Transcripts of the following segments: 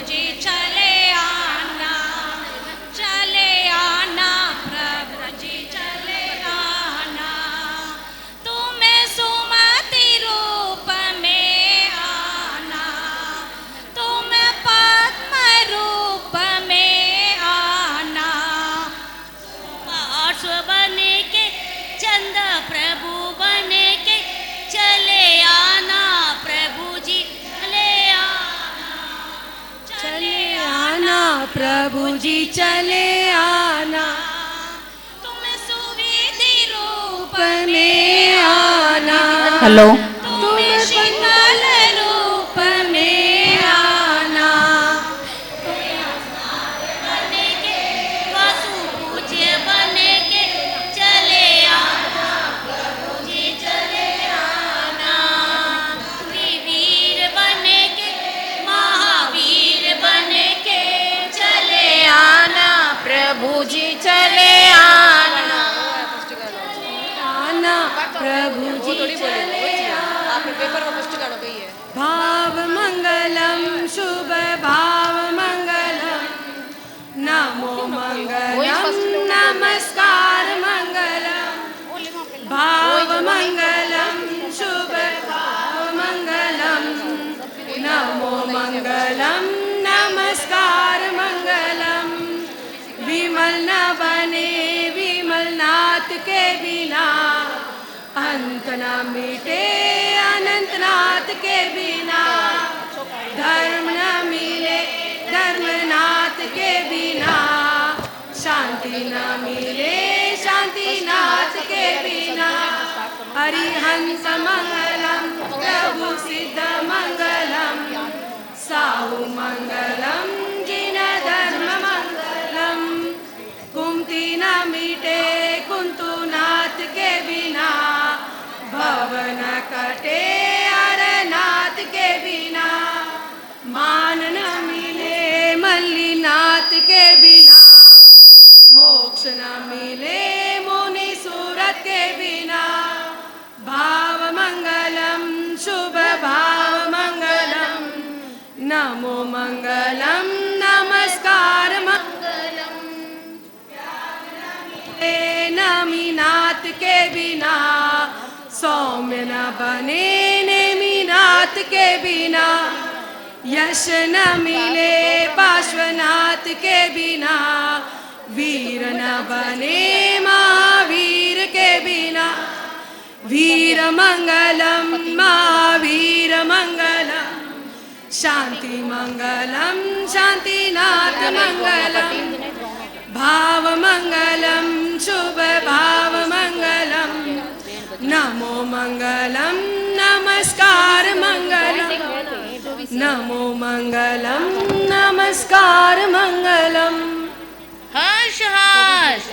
जी चले आना, चले आना प्रभु जी चले आना। तुम्हें सुमति रूप में आना, तुम्हें पद्म रूप में आना। पार्श्व बने के चंद प्रभु बने के चले आना प्रभु जी चले आना, चले आना प्रभु जी चले आना। तुम्हें सुविधि रूप में आना, हेलो तुम्हें शीतल रूप में आना। बने के वसु पूज्य बने के चले आना प्रभु जी चले आना। वीर बने के महावीर बने के चले आना प्रभु जी चले आना। आना प्रभु जी चले भाव मंगलम शुभ भाव मंगलम, नमो मंगलम नमस्कार मंगलम। भाव मंगलम शुभ भाव मंगलम, नमो मंगलम नमस्कार मंगलम। विमल न बने विमल नाथ के बिना, अंत न मिटे अनंतनाथ के बिना। धर्म न मिले धर्मनाथ के बिना, शांति न मिले शांतिनाथ के बिना। हरिहंस मंगलम प्रभु सिद्ध मंगलम, साहु मंगलम जिन धर्म मंगलम। कुमति न मिटे कुंतुनाथ के बिना, भवन कटे अरनाथ के बिना। मान न मिले मल्लीनाथ के बिना, मोक्ष न मिले मुनि सूरत के बिना। भाव मंगलम शुभ भाव मंगलम, नमो मंगलम नमस्कार मंगलम। नमीनाथ के बिना, सौम्य न बने नेमिनाथ के बिना। यश न मिले पार्श्वनाथ के बिना, वीर न बने महावीर के बिना। वीर मंगलम महावीर मंगलम, शांति मंगलम शांतिनाथ मंगलम। भाव मंगलम शुभ भाव मंगलम, नमो मंगलम नमस्कार मंगलम। नमो मंगलम नमस्कार मंगलम। हर्ष हर्ष,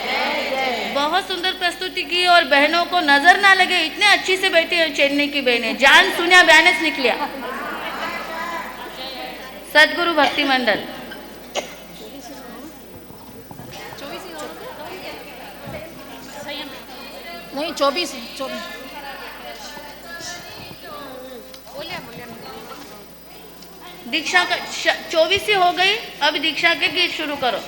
बहुत सुंदर प्रस्तुति की और बहनों को नजर ना लगे इतने अच्छी से बैठी है चेन्नई की बहनें। जान सुनिया बयानेच निकलिया। सदगुरु भक्ति मंडल नहीं 24 दीक्षा का 24 ही हो गई। अब दीक्षा के गीत शुरू करो।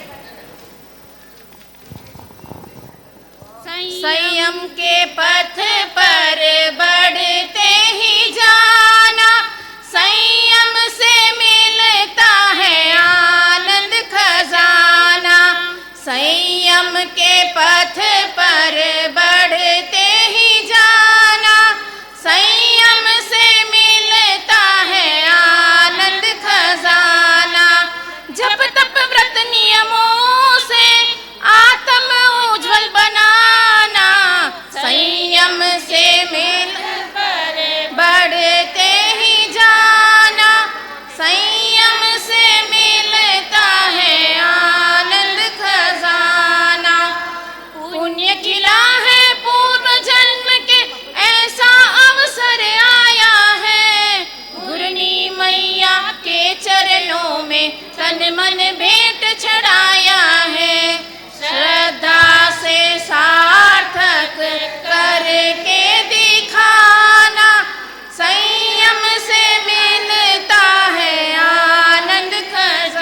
संयम के पथ पर बढ़ते ही जाना, संयम से मिलता है आनंद खजाना। संयम के पथ पर बढ़ते ही जाना, संयम से मिलता है आनंद खजाना। जप तप व्रत नियमों से आत्म उज्ज्वल बनाना, संयम से मिल पर बढ़ते ही जाना। संयम से मिलता है आनंद खजाना। पुण्य खिला है पूर्व जन्म के ऐसा अवसर आया है, गुरनी मैया के चरणों में तन मन भेंट चढ़ाया है। श्रद्धा से सार्थक करके दिखाना, संयम से मिलता है आनंद खजाना।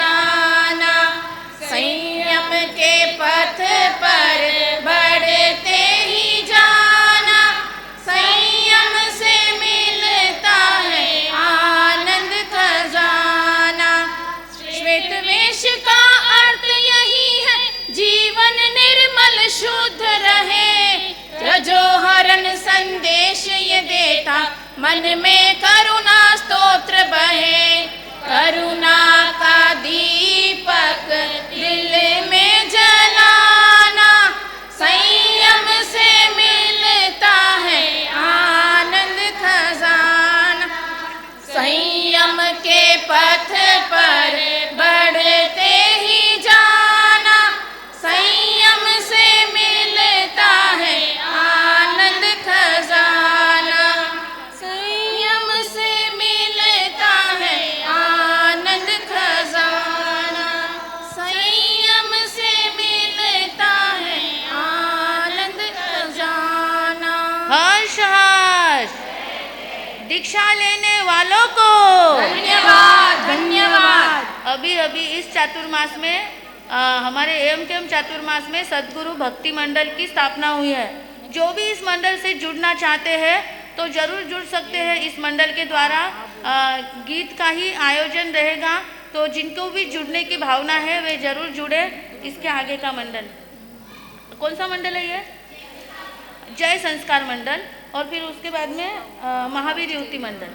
जो हरण संदेश ये देता, मन में करुणा स्तोत्र बहे। करुणा का दीपक दिल में जलाना, संयम से मिलता है आनंद खजाना। संयम के पथ पर बढ़ते ही जाना, संयम से मिलता है आनंद खजाना। संयम से मिलता है आनंद खजाना। संयम से मिलता है आनंद खजाना। हर्ष हर्ष। दीक्षा लेने वालों को धन्यवाद धन्यवाद। अभी अभी इस चातुर्मास में हमारे एम चातुर्मास में सद्गुरु भक्ति मंडल की स्थापना हुई है। जो भी इस मंडल से जुड़ना चाहते हैं तो जरूर जुड़ सकते हैं। इस मंडल के द्वारा गीत का ही आयोजन रहेगा, तो जिनको भी जुड़ने की भावना है वे जरूर जुड़े। इसके आगे का मंडल कौन सा मंडल है? ये जय संस्कार मंडल, और फिर उसके बाद में महावीर युवती मंडल।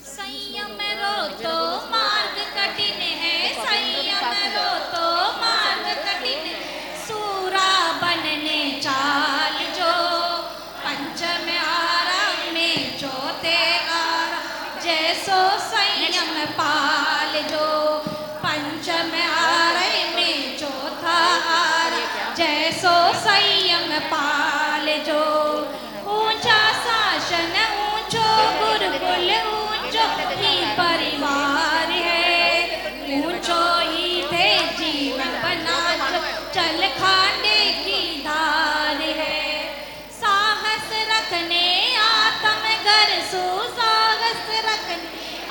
संयम रो तो मार्ग कठिन है, संयम रो तो मार्ग कठिन। सूरा बनने चाल जो, पंचम आराम में चौथे आराम। जैसो संयम पाल जो, पंचम आराम में चौथा आराम। जैसो संयम पाल जो। ऊंचा शासन ऊंचो गुरुकुल, ऊंचो ही परिवार है। ऊंचो ही थे जीवन बना जो, चल खाने की धार है। साहस रखने आत्म घर सु, साहस रखने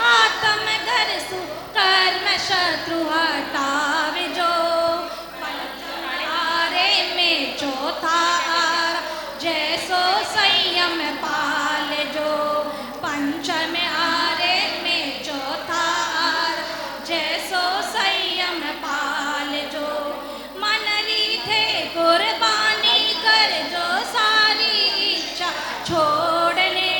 आत्म घर सु। कर्म शत्रु हटावे जो, पंचमारे में चौथा आरा। जैसो संयम पाल जो, पंचम आरे में चौथा आर। जैसो संयम पाल जो। मन रीथे कुर्बानी कर जो, सारी इच्छा छोड़ने।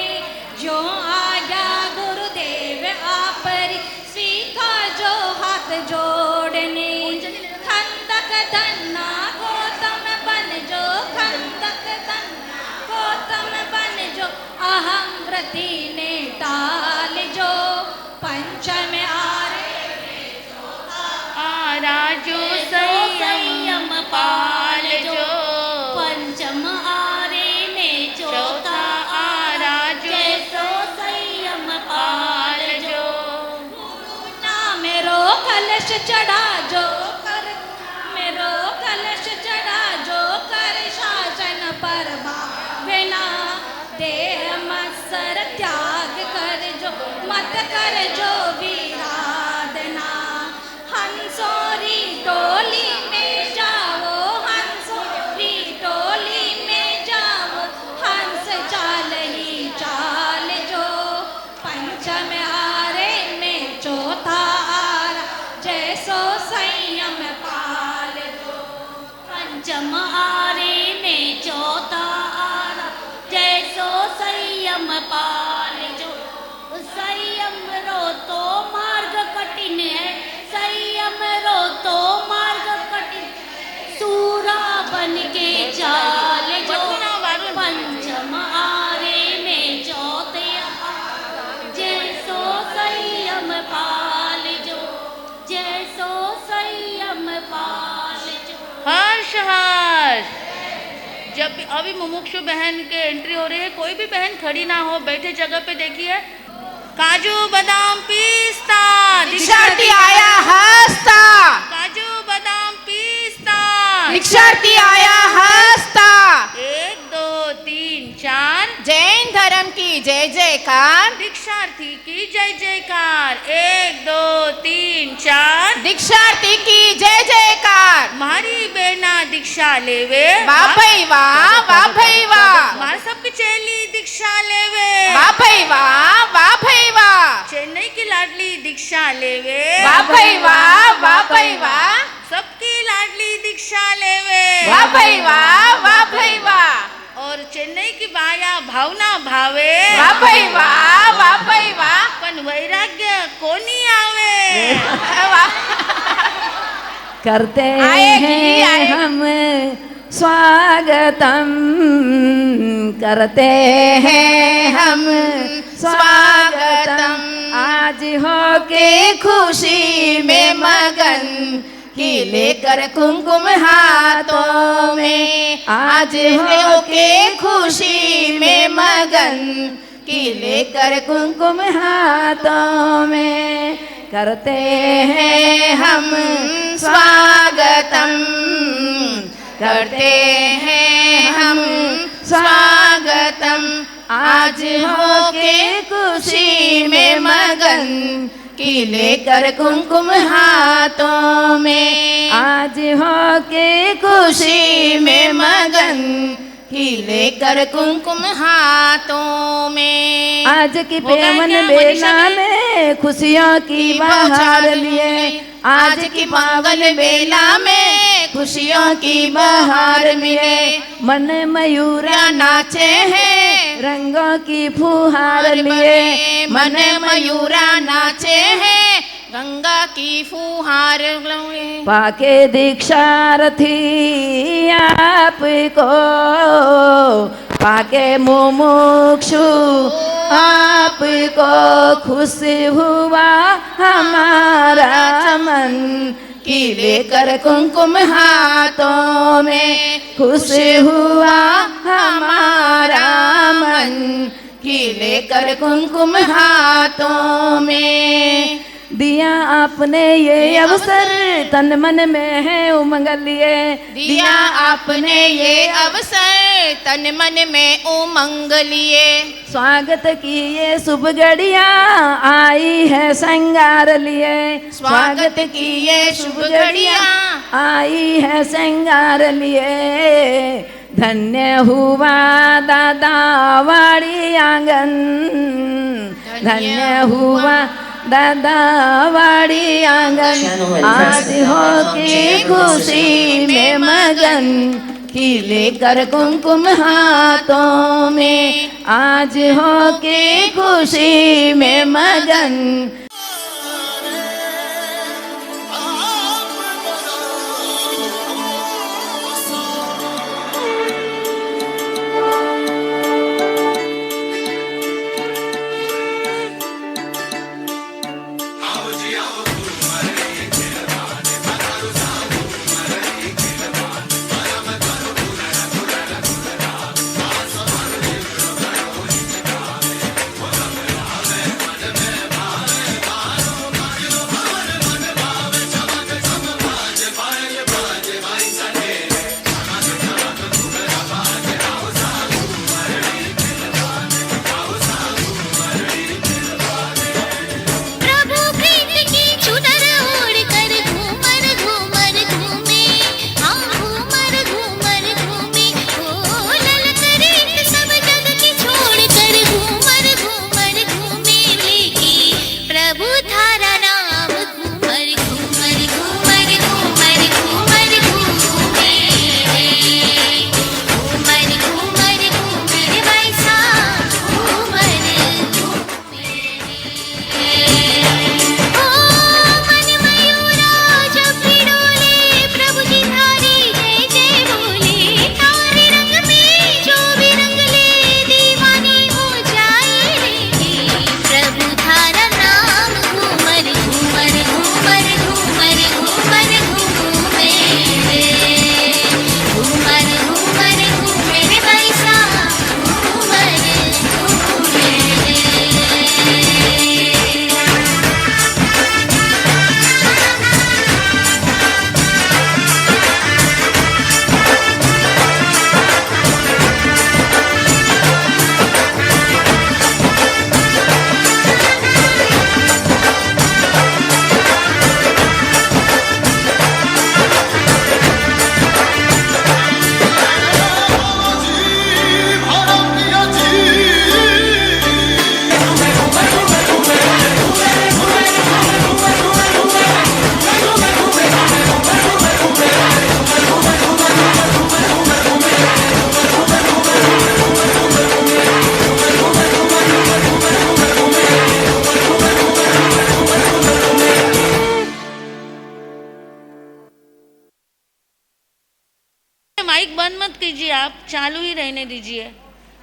जो आज्ञा गुरुदेव आपरी, स्वीकार जो हाथ जोड़ने। खंदक धन्ना गौतम बन जो, खंदक धन्ना गौतम बन जो। अहम व्रति ने टाल जो, पंचम आरे आरा जो संयम पाल जो। पंचम आरे में चौथा आरा जो जैसो संयम पाल जो। नाम रो कलश चढ़ा जो कर, मेरो कलश चढ़ा जो कर। शासन पर भावना देह मत्सर त्याग कर जो, मत कर जो विराधना। हंसोरी टोली में जाओ, हंसोरी टोली में जाओ। हंस चाल ही चाल जो, पंचम आरे में चौथा आरा। जैसो संयम पाल जो, पंचम आरे में चौथा आरा। जैसो संयम पाल जो। संयम रो तो मार्ग कठिन है, संयम रो तो मार्ग कठिन। सूरा बन के चाल जो, पंचम आरे में चौथे आरा। जैसो संयम पाल जो, जैसो संयम पाल जो। हर्ष हर्ष। जब अभी मुमुक्षु बहन के एंट्री हो रही है, कोई भी बहन खड़ी ना हो, बैठे जगह पे देखिए। काजू बादाम पिस्ता दीक्षार्थी आया हंसता, काजू बादाम पिस्ता दीक्षार्थी आया हंसता। 1 2 3 4 जैन धर्म की जय जयकार, दीक्षार्थी की जय जयकार। 1 2 3 4 दीक्षार्थी की जय जयकार। मारी बेना दीक्षा लेवे, वाह भाई वाह, वाह भाई वाह। मार सबकी चेली दीक्षा लेवे, वाह भाई वाह, वाह भाई वाह। चेन्नई की लाडली दीक्षा लेवे, वाह भाई वाह, वाह भाई वाह। सबकी लाडली दीक्षा लेवे, वाह भाई वाह, वाह भाई वाह। और चेन्नई की बाया भावना भावे बापई वा पण वैराग्य कोणी आवे करते आएगी, हैं आएगी। हम स्वागतम, करते हैं हम स्वागतम, आज हो के खुशी में मगन, कि लेकर कुमकुम हाथों में, आज हो के खुशी में मगन, कि लेकर कुमकुम हाथों में, करते हैं हम स्वागतम, करते हैं हम स्वागतम, आज हो के खुशी में मगन, कि लेकर कुमकुम हाथों में, आज हो के खुशी में मगन, कि लेकर कुमकुम हाथों में। आज की होगा पेमन क्या बेला मनीषा जी? में खुशियों की बहार लिए, आज की पागल बेला में खुशियों की बहार मिले, मन मयूरा नाचे हैं रंगों की फुहार लिए, मन मयूरा नाचे हैं गंगा की फुहार लिए। पाके दीक्षारथी आपको, पाके मुमुक्षु आपको, खुश हुआ हमारा मन, कि लेकर कुमकुम हाथों में, खुश हुआ हमारा मन, कि लेकर कुमकुम हाथों में। दिया आपने ये अवसर, तन मन में है उमंग लिए, दिया आपने ये अवसर, तन मन में उमंग लिए, स्वागत की ये शुभ घड़िया आई है श्रृंगार लिए, स्वागत की ये शुभ घड़िया आई है श्रृंगार लिए, धन्य हुआ दादा वाड़ी आंगन, धन्य हुआ दादा वाड़ी आंगन, आज हो के खुशी में मगन, कि लेकर कुमकुम हाथों में, आज हो के खुशी में मगन। बंद मत कीजिए, आप चालू ही रहने दीजिए।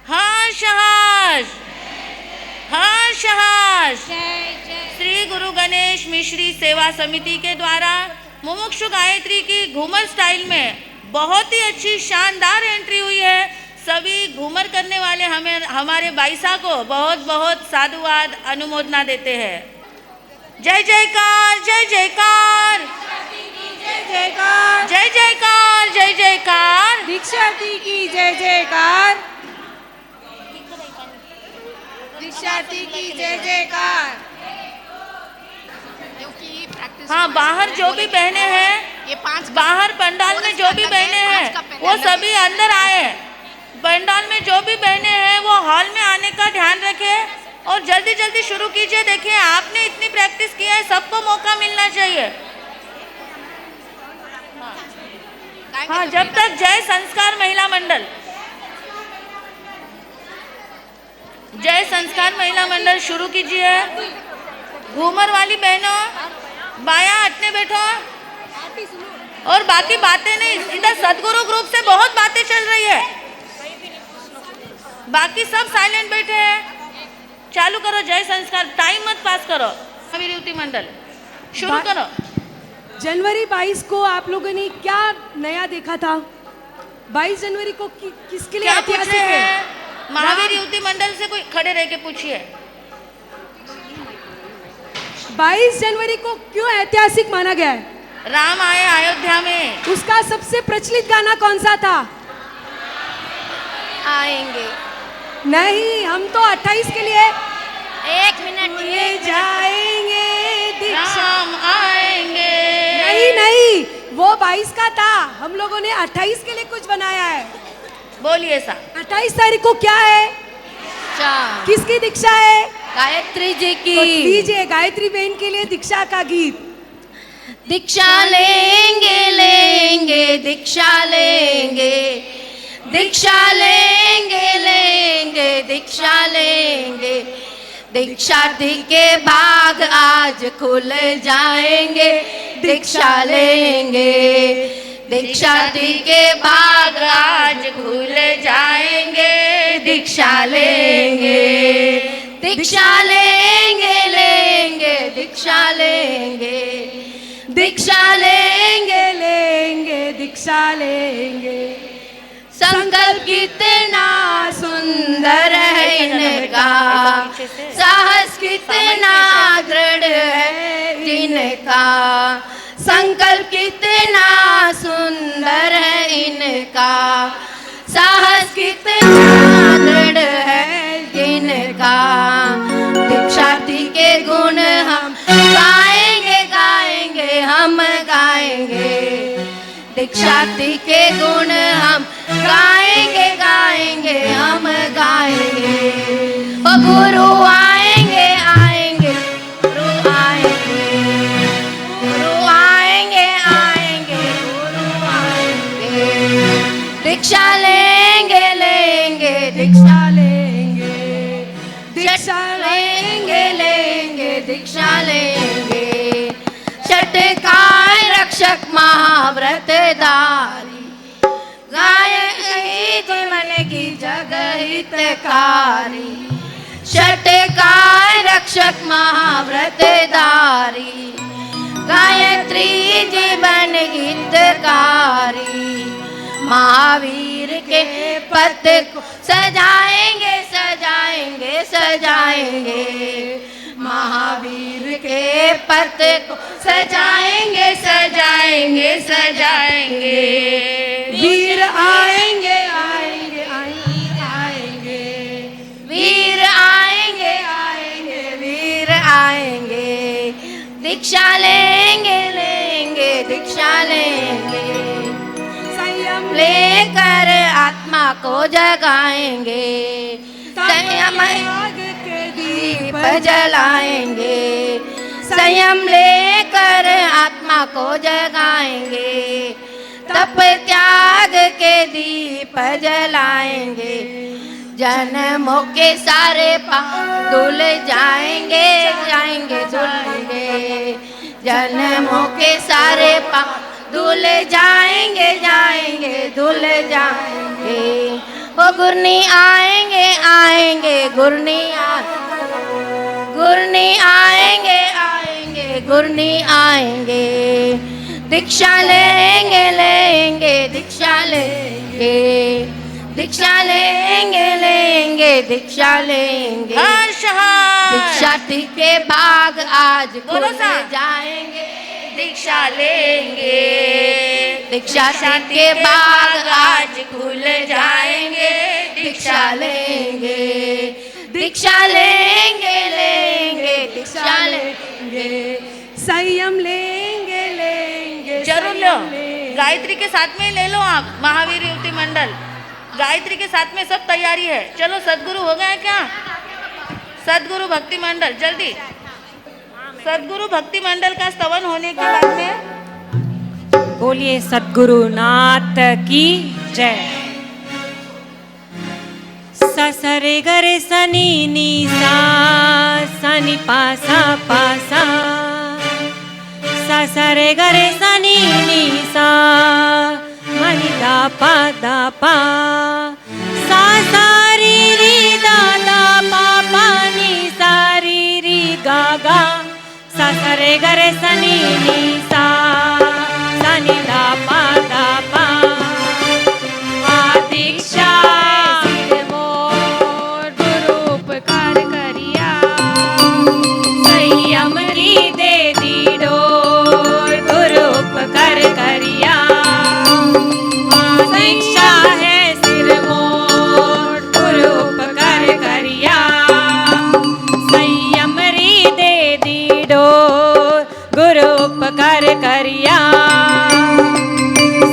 हर्ष हर्ष हर्ष हर्ष। श्री गुरु गणेश मिश्री सेवा समिति के द्वारा मुमुक्षु गायत्री की घूमर स्टाइल में बहुत ही अच्छी शानदार एंट्री हुई है। सभी घूमर करने वाले हमारे बाईसा को बहुत बहुत साधुवाद अनुमोदना देते हैं। जय जयकार जय जयकार जय जयकार जय जयकार जय जयकार। दीक्षार्थी की जय जयकार, दीक्षार्थी की जय जयकार। हाँ, बाहर जो भी बहने हैं, बाहर पंडाल में जो भी बहने हैं वो सभी अंदर आए। पंडाल में जो भी बहने हैं वो हॉल में आने का ध्यान रखें और जल्दी जल्दी शुरू कीजिए। देखिए, आपने इतनी प्रैक्टिस किया है, सबको मौका मिलना चाहिए। हाँ, जब तक जय संस्कार महिला मंडल, जय संस्कार महिला मंडल शुरू कीजिए। घूमर वाली बहनों बाया हटने बैठो और बाकी बातें नहीं। इधर सदगुरु ग्रुप से बहुत बातें चल रही है, बाकी सब साइलेंट बैठे हैं। चालू करो जय संस्कार, टाइम मत पास करो। महावीर युवती मंडल शुरू करो। जनवरी 22 को आप लोगों ने क्या नया देखा था? 22 जनवरी को किसके लिए क्या पूछ ऐतिहासिक रहे है? हैं? महावीर युवती मंडल से कोई खड़े रह के पूछिए। 22 जनवरी को क्यों ऐतिहासिक माना गया है? राम आए अयोध्या में। उसका सबसे प्रचलित गाना कौन सा था? आएंगे। नहीं, हम तो 28 के लिए 1 मिनट ले जाएंगे दीक्षा। राम आएंगे। नहीं नहीं, वो 22 का था, हम लोगों ने 28 के लिए कुछ बनाया है। बोलिए सा। 28 तारीख को क्या है? किसकी दीक्षा है? गायत्री जी की। तो दीजिए गायत्री बहन के लिए दीक्षा का गीत। दीक्षा लेंगे लेंगे दीक्षा लेंगे, दीक्षा लेंगे लेंगे दीक्षा लेंगे। दीक्षार्थी के भाग आज खुल जाएंगे, दीक्षा लेंगे। दीक्षार्थी के भाग आज खुल जाएंगे, दीक्षा लेंगे। दीक्षा लेंगे लेंगे दीक्षा लेंगे, दीक्षा लेंगे लेंगे दीक्षा लेंगे। संकल्प कितना सुंदर है इनका, साहस कितना दृढ़ है इनका। संकल्प कितना सुंदर है इनका, साहस कितना दृढ़ है इनका। दीक्षार्थी के गुण हम गाएंगे गाएंगे हम गाएंगे। दीक्षार्थी के गुण हम गाएंगे गाएंगे हम गाएंगे। ओ गुरु आएंगे आएंगे गुरु आएंगे, गुरु आएंगे आएंगे गुरु आएंगे। दीक्षा लेंगे लेंगे दीक्षा लेंगे, दीक्षा लेंगे लेंगे दीक्षा लेंगे। षटकाय रक्षक महाव्रतधारी, गायत्री मन की जगह हितकारी। षटकाय रक्षक महाव्रतधारी, गायत्री जीवन हितकारी। महावीर के पथ को सजाएंगे सजाएंगे सजाएंगे। महावीर के पथ को सजाएंगे सजाएंगे सजाएंगे। वीर आएंगे आएंगे आएंगे आएंगे। वीर आएंगे आएंगे वीर आएंगे। दीक्षा लेंगे लेंगे दीक्षा लेंगे। संयम लेकर आत्मा को जगाएंगे, संयम के दीप दीप जलाएंगे। संयम लेकर आत्मा को जगाएंगे, तप त्याग के दीप जलाएंगे। जन्मों के सारे पाप धुल जाएंगे जाएंगे धुलेंगे। जन्मों के सारे पाप धुल जाएंगे जाएंगे धुल जाएंगे। ओ गुरनी आएंगे आएंगे गुरनी गुरनी आएंगे आएंगे गुरनी आएंगे। दीक्षा लेंगे लेंगे दीक्षा लेंगे दीक्षा लेंगे लेंगे दीक्षा लेंगे। हर्ष हर्ष। दीक्षा के बाग आज खुल बोलो सा। जाएंगे दीक्षा लेंगे दीक्षा के बाग आज खुल जाएंगे। दीक्षा लेंगे दीक्षा लेंगे लेंगे दीक्षा लेंगे। संयम लेंगे लेंगे जरूर लो। गायत्री के साथ में ले लो आप। महावीर युवती मंडल गायत्री के साथ में सब तैयारी है। चलो सदगुरु हो गया क्या? सदगुरु भक्ति मंडल जल्दी। सदगुरु भक्ति मंडल का स्तवन होने के बाद में बोलिए सद्गुरु नाथ की जय। ससरे गरे सनी नी सा सनी पासा पासा ससरे गरे सनी नी सा मनी दा पा सा सारी री दा पा पा नी सारी री गा गा ससरे गरे सनी नी सा सनी दा पा दीक्षा सिर मोर गुरु उपकार करिया संयम री दे दी डोर गुरु उपकार करिया। दीक्षा है सिर मोर गुरु उपकार करिया संयम री दे दी डोर गुरु उपकार करिया।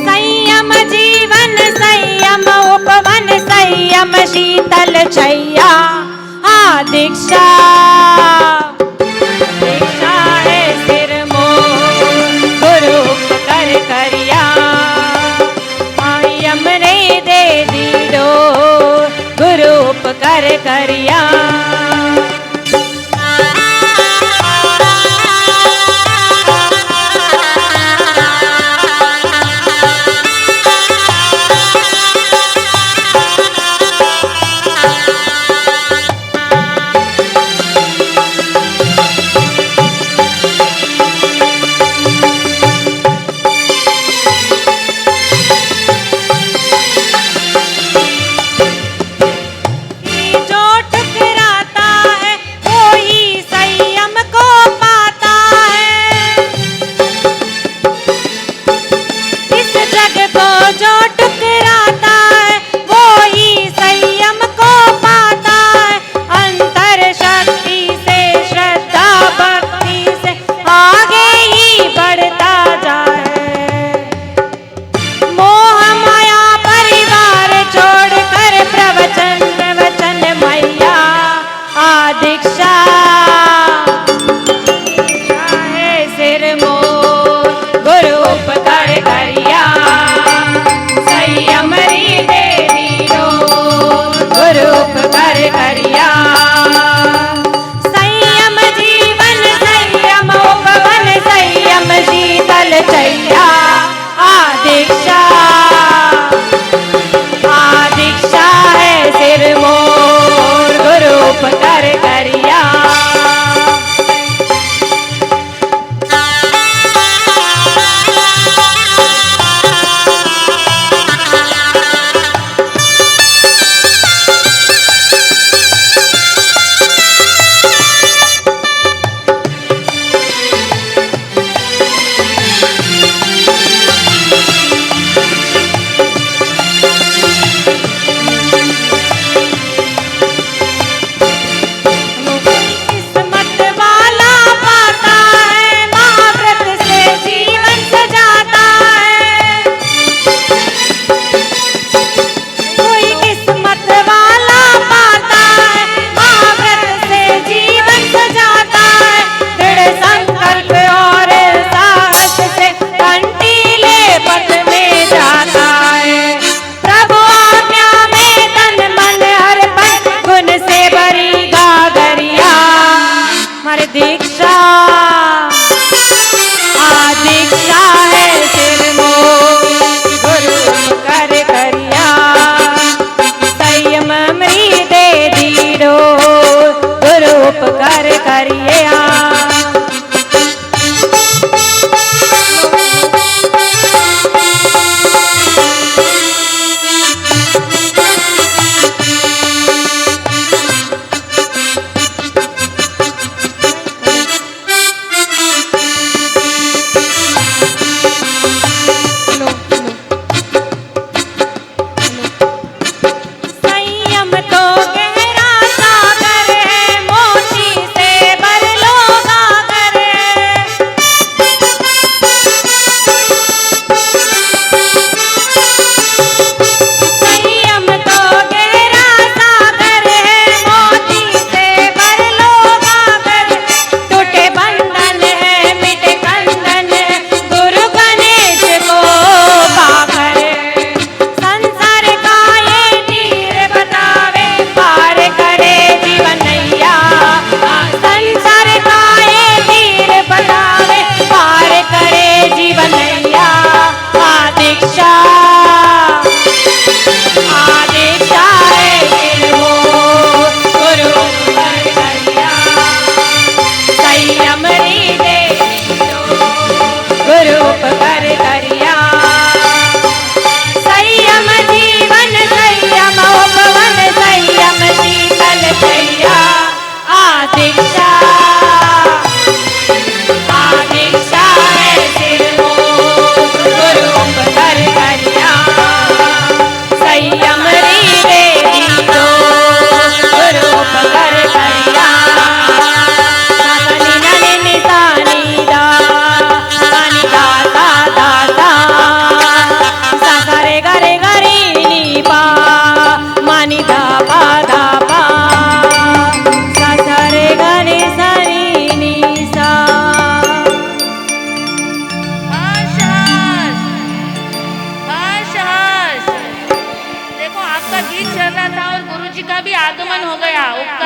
संयम जीवन संयम उपवन संयम शीतल छैया। हाँ दीक्षा दीक्षा है सिर मोर गुरु उपकार करिया संयम रे दे दी डोर गुरु उपकार करिया। जो ठुकरा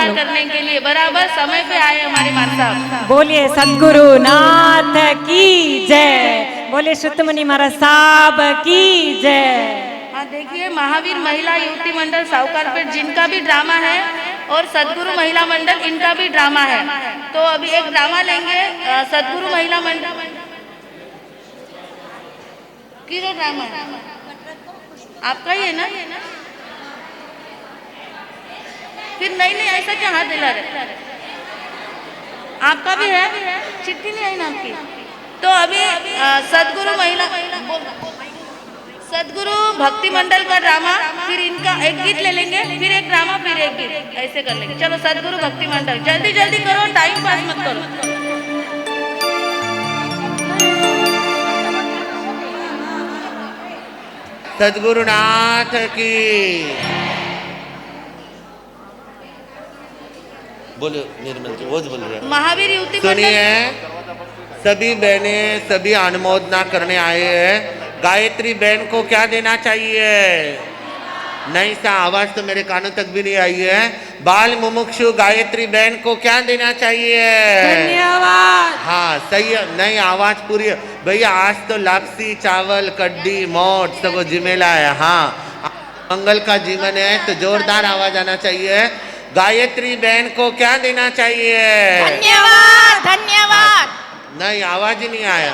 पार करने के लिए बराबर समय पे आए हमारे माता साहब। बोलिए सदगुरु नाथ की जय, बोले शुद्ध मुनि महाराज साहब की जय। हाँ देखिए, महावीर महिला युवती मंडल साहूकारपेट जिनका भी ड्रामा है और सदगुरु महिला मंडल इनका भी ड्रामा है। तो अभी एक ड्रामा लेंगे सदगुरु महिला मंडल की जो ड्रामा है आपका ही है ना? फिर नहीं ऐसा क्या हाथ दिला रहे, आपका भी है, चिट्ठी नहीं आई ना आपकी। तो अभी सदगुरु महिला सदगुरु भक्ति मंडल का ड्रामा, फिर इनका एक गीत ले लेंगे, फिर एक ड्रामा, फिर एक गीत, ऐसे कर लेंगे। चलो सदगुरु भक्ति मंडल, जल्दी जल्दी करो, टाइम पास मत करो। सदगुरुनाथ की बोलो, निर्मल जी वो बोल रहे हैं। महावीर युवती सुनिए, सभी बहनें सभी अनुमोदना करने आए हैं। गायत्री बहन को क्या देना चाहिए? नहीं सा आवाज तो मेरे कानों तक भी नहीं आई है। बाल मुमुक्षु गायत्री बहन को क्या देना चाहिए? धन्यवाद। हाँ सही है, नहीं आवाज पूरी है भैया। आज तो लापसी चावल कड्डी मोट सब जिमेला है। हाँ मंगल का जीवन है तो जोरदार आवाज आना चाहिए। गायत्री बहन को क्या देना चाहिए? धन्यवाद धन्यवाद। नहीं आवाज ही नहीं आया,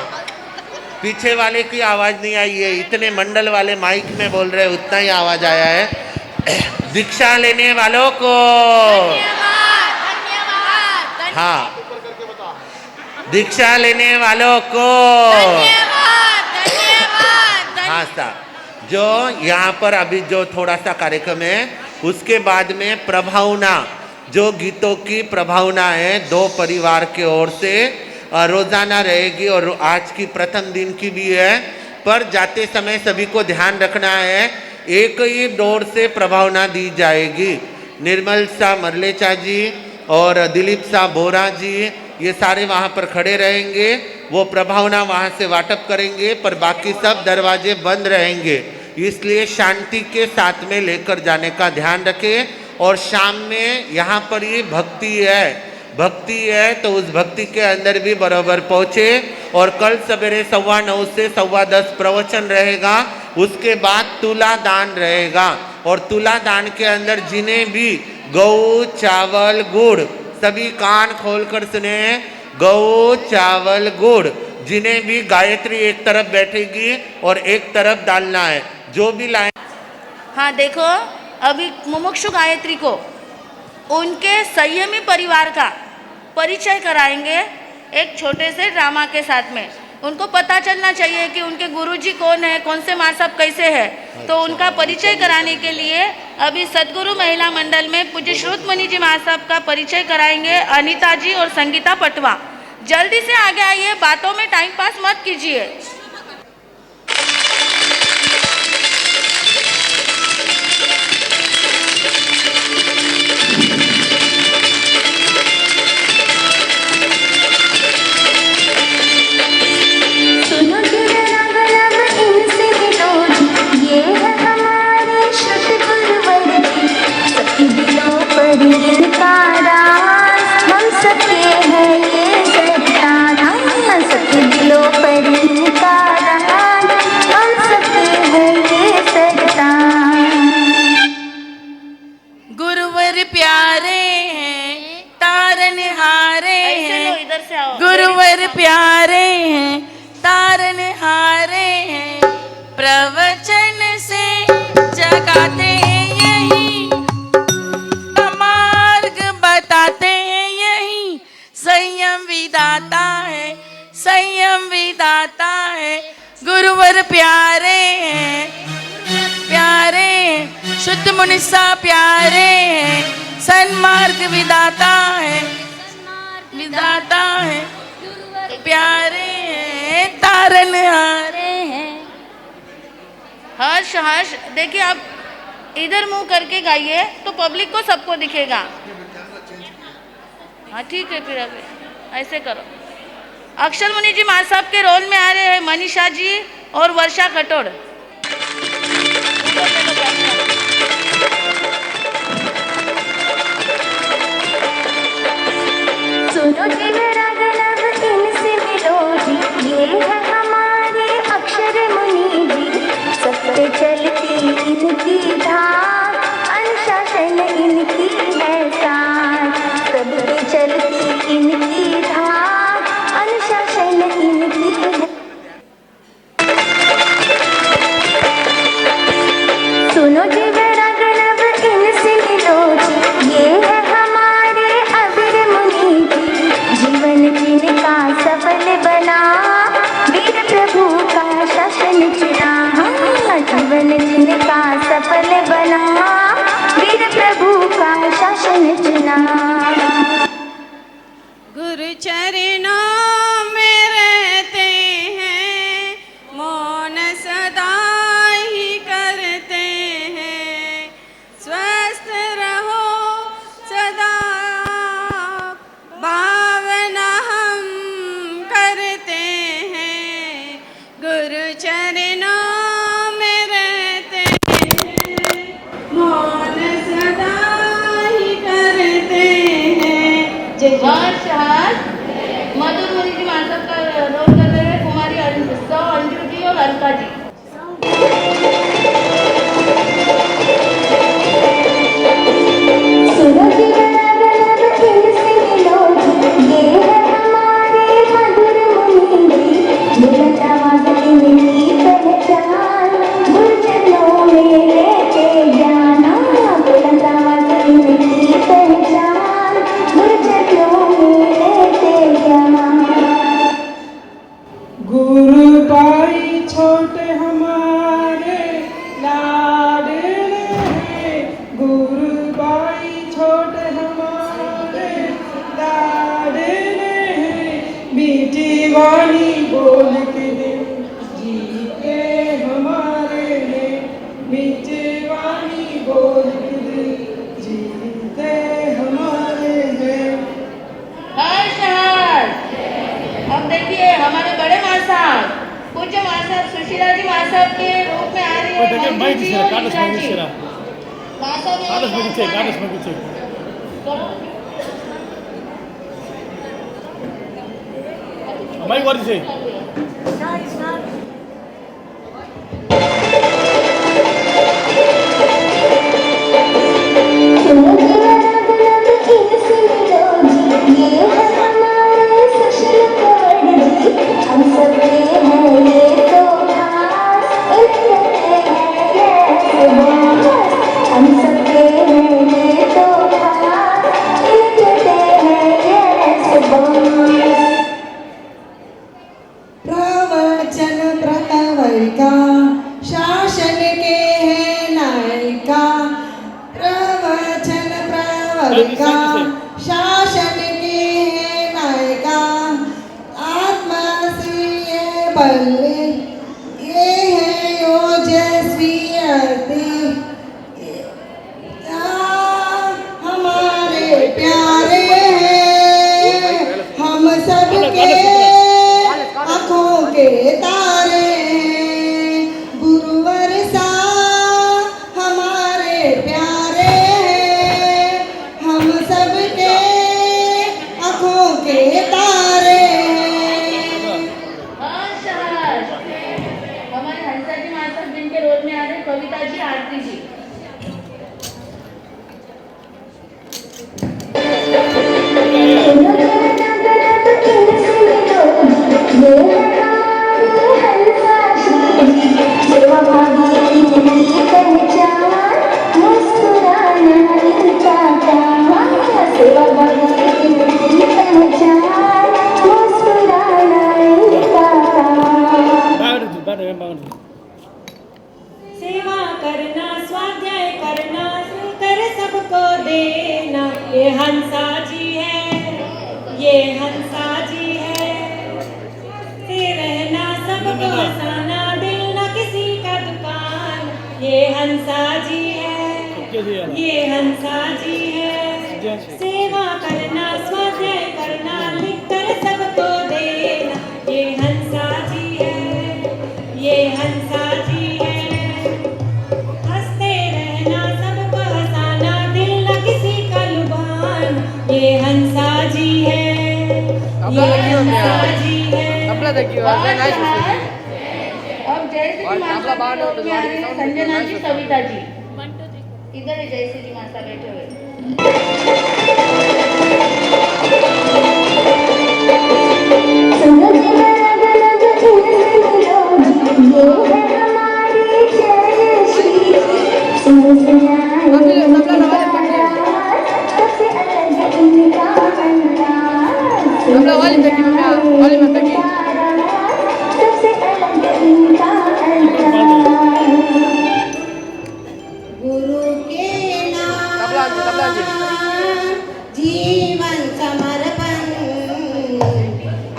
पीछे वाले की आवाज नहीं आई है। इतने मंडल वाले माइक में बोल रहे उतना ही आवाज आया है। दीक्षा लेने वालों को धन्यवाद। हाँ, दीक्षा लेने वालों को हाँ साहब। जो यहाँ पर अभी जो थोड़ा सा कार्यक्रम है उसके बाद में प्रभावना, जो गीतों की प्रभावना है 2 परिवार के ओर से रोजाना रहेगी और आज की प्रथम दिन की भी है। पर जाते समय सभी को ध्यान रखना है, एक ही डोर से प्रभावना दी जाएगी। निर्मल सा मरलेचा जी और दिलीप सा बोरा जी ये सारे वहाँ पर खड़े रहेंगे, वो प्रभावना वहाँ से वाटप करेंगे, पर बाकी सब दरवाजे बंद रहेंगे। इसलिए शांति के साथ में लेकर जाने का ध्यान रखें। और शाम में यहाँ पर ये भक्ति है तो उस भक्ति के अंदर भी बराबर पहुँचे। और कल सवेरे 9:15 से 10:15 प्रवचन रहेगा। उसके बाद तुला दान रहेगा और तुला दान के अंदर जिन्हें भी गौ चावल गुड़, सभी कान खोलकर सुने, गौ चावल गुड़, जिन्हें भी गायत्री एक तरफ बैठेगी और एक तरफ डालना है, जो भी लाए। हाँ देखो, अभी मुमुक्षु गायत्री को उनके संयमी परिवार का परिचय कराएंगे एक छोटे से ड्रामा के साथ में। उनको पता चलना चाहिए कि उनके गुरुजी कौन है, कौन से माँ साहब कैसे है। तो उनका परिचय कराने के लिए अभी सदगुरु महिला मंडल में पूज्य श्रुत मुनि जी माँ साहब का परिचय कराएंगे अनीता जी और संगीता पटवा। जल्दी से आगे आइए, बातों में टाइम पास मत कीजिए। गुरुवर प्यारे हैं तारन हारे हैं, गुरुवर प्यारे हैं तारन हारे हैं, प्रवचन से जगाते हैं यही, मार्ग बताते हैं यही, संयम विदाता है, संयम विदाता है। गुरुवर प्यारे हैं, प्यारे हैं, शुद्ध मुनि सा प्यारे हैं, सन्मार्ग विदाता है, विदाता है, प्यारे हैं तारन हारे हैं। हर्ष हर्ष, देखिए आप इधर मुंह करके गाइए तो पब्लिक को सबको दिखेगा। हाँ ठीक है, फिर अभी ऐसे करो। अक्षर मुनि जी माँ साहब के रोल में आ रहे हैं मनीषा जी और वर्षा खटोड़। सुनो जी मेरा गलब इनसे मिलो जी, ये है हमारे अक्षर मुनि जी। सबसे चलती इनकी धार, अनुशासन इनकी है सार। सबसे चलती इनकी धार, अनुशासन इनकी है। सुनो जी मेरा गलब इनसे मिलो जी, ये है हमारे अबीर मुनि जी। जीवन जिनका सफल बना, वीर प्रभु का शासन चुना। जीवन जिनका सफल बना, वीर प्रभु का शासन चुना। गुरु चरणों में रहते हैं, मौन सदा ही करते हैं। स्वस्थ रहो सदा, भावना हम करते हैं। गुरु चरणों में रहते हैं, मौन सदा ही करते हैं। जय मधुर मुनि जी मानसब का रोल कर रहे हैं कुमारी अंजू जी और अलका जी। सुनो जी मेरा गलब इनसे मिलो जी, ये है हमारे मधुर मुनि जी। बुलंद आवाज इनकी पहचान, गुरुजनों में लेके जाना। बुलंद आवाज इनकी पहचान, गुरुजनों में लेके जाना। गुरु भाई छोटे हमारे लाडले हैं। गुरु भाई छोटे हमारे लाडले हैं। मीठी वाणी बोल के दे जीते हमारे हैं। मीठी वाणी बोल के दे जीते हमारे हैं। अब देखिए हमारे बड़े माँ साहब, पूज्य माँ साहब सुशीला जी माँ साहब के रूप में आ रही है मंजू जी और ईशा जी। माँ साहब माइक वर्ड से सुनो जी मेरा गलब इनसे मिलो जी, ये है हमारे सुशील कंवर जी। हम सबके हैं ये तो खास, इनके हैं ये सुबास। हम सबके हैं ये तो खास, इनके हैं ये सुबास। प्रवचन प्रतवैका, शासन के है नायिका। प्रवचन प्रवैका, शासन के है नायिका। आत्मश्रीय बल्ले, ये है ओजस्वी अति। हमारे प्यारे हैं, हम सबके आँखों के तारे हैं। गुरुवर सा हमारे प्यारे हैं, हम सबके आँखों के तारे हैं। हमारे हंसा जी माँ साहब जिनके रोल में आ रहे हैं कविता जी, आरती जी। सुनो जी मेरा गलब इनसे मिलो जी, ये है हमारे हंसा श्री जी। सेवा भागी इनकी पहचान, मुस्कुराना इनका काम। सेवा भागी इनकी पहचान, मुस्कुराना इनका काम। सेवा करना, स्वाध्याय करना, कर सबको देना। ये हंसा जी है, ये हंसा जी है। से रहना, सबको हंसाना, दिल न किसी का दुकान। ये हंसा जी है, ये हंसा जी है। सेवा करना, स्वाध्याय करना, लिख कर सबको देना। ये हंसा जी है, ये हंसा जी है। हंसते रहना, सबको हंसाना, दिल न किसी का लुभान। ये हंसा जी है। अब जयश्री जी माता संजना जी सविता जी इधर है जयश्री जी माता बैठे हुए गुरु के नाम जीवन समर्पण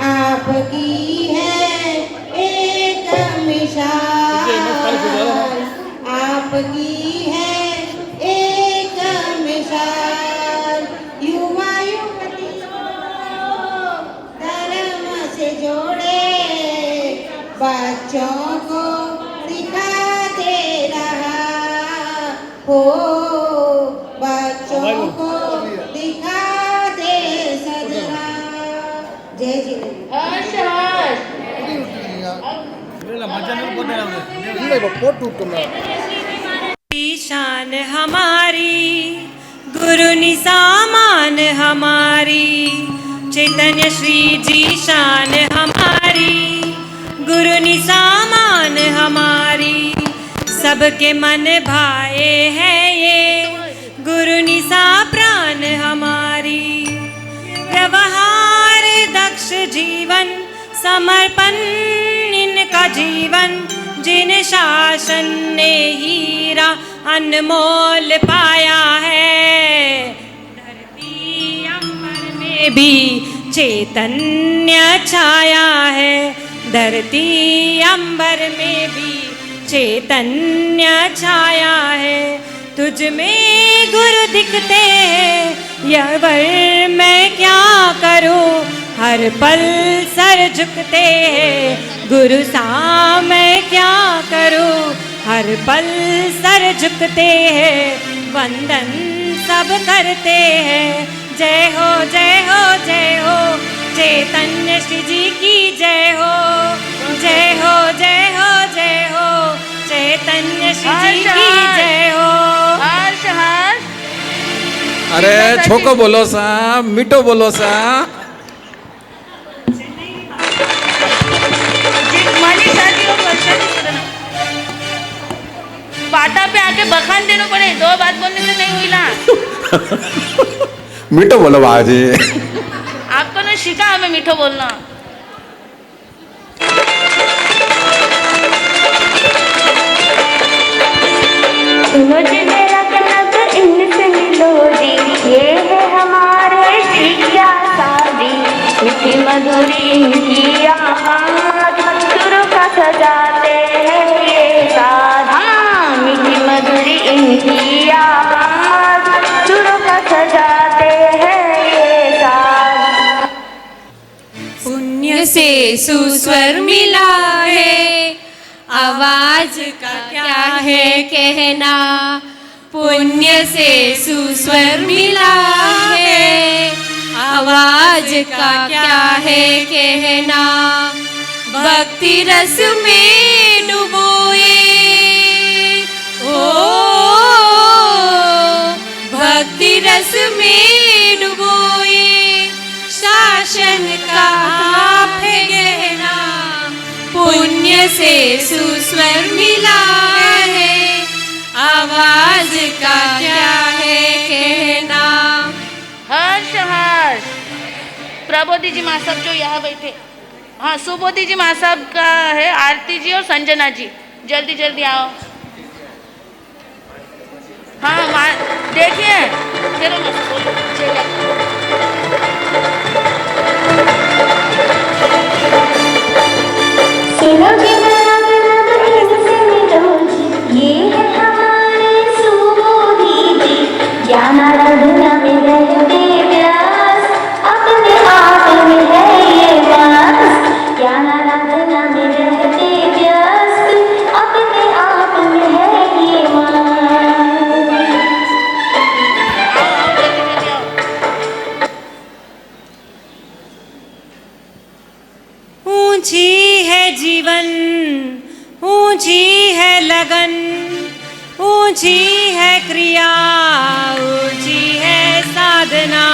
आपकी है एक मिसाल आपकी है एक मिसाल युवा युवतियों धर्म से जोड़े बच्चों को सिखाते रहा हो बच्चों को दिखाते सदरा जय जी हर्ष हर्ष शान हमारी गुरु निसामान हमारी चैतन्य श्री जी शान हमारी गुरु निसामान हमारी सबके मन भाए है ये गुरु निसा प्राण हमारी व्यवहार दक्ष जीवन समर्पण इनका जीवन जिन शासन ने हीरा अनमोल पाया है धरती अंबर में भी चैतन्य छाया है धरती अंबर में भी चैतन्य छाया है तुझ में गुरु दिखते हैं यह वर मैं क्या करूं हर पल सर झुकते हैं गुरु सा मैं क्या करूं हर पल सर झुकते हैं वंदन सब करते हैं जय हो जय हो जय हो चैतन्य श्री जी की जय हो जय हो जय हो जय हो चैतन्य श्री जी की जय हो हर्ष हर्ष अरे छोको बोलो सा मीठो बोलो सा मनीषा जी और वर्षा जी को देना। पाटा पे आके बखान देना पड़े दो बात बोलने से नहीं हुई ना मीठो बोलो बाजी आपको ने सीखा हमें मीठो बोलना सुनो जी मेरा कनक इनसे मिलो जी ये है हमारे जिज्ञासा जी मीठी मधुरी की आवाज सुर का सजाते हैं ये साधा मीठी मधुरी इनकी आवाज सुर का सजाते हैं ये साध पुण्य से सुस्वर मिला है आवाज का क्या है कहना पुण्य से सुस्वर मिला है आवाज का क्या है कहना भक्ति रस में डुबोए ओ भक्ति रस में डुबोए शासन का आप है गहना पुण्य से सुस्वर मिला है आवाज का क्या है कहना हर्ष हर्ष प्रबोधि जी माँ साहब जो यहाँ बैठे हाँ सुबोधि जी माँ साहब का है आरती जी और संजना जी जल्दी जल्दी आओ हाँ देखिए चलो सुनो जी मेरा कनक इनसे मिलो जी ये है हमारे सुबोधि जी ज्ञान आराधना में रहते व्यास अपने आप में है ये वास ज्ञान आराधना में रहते व्यास अपने आप में है ये वास ऊंची है लगन, ऊंची है क्रिया, ऊंची है साधना,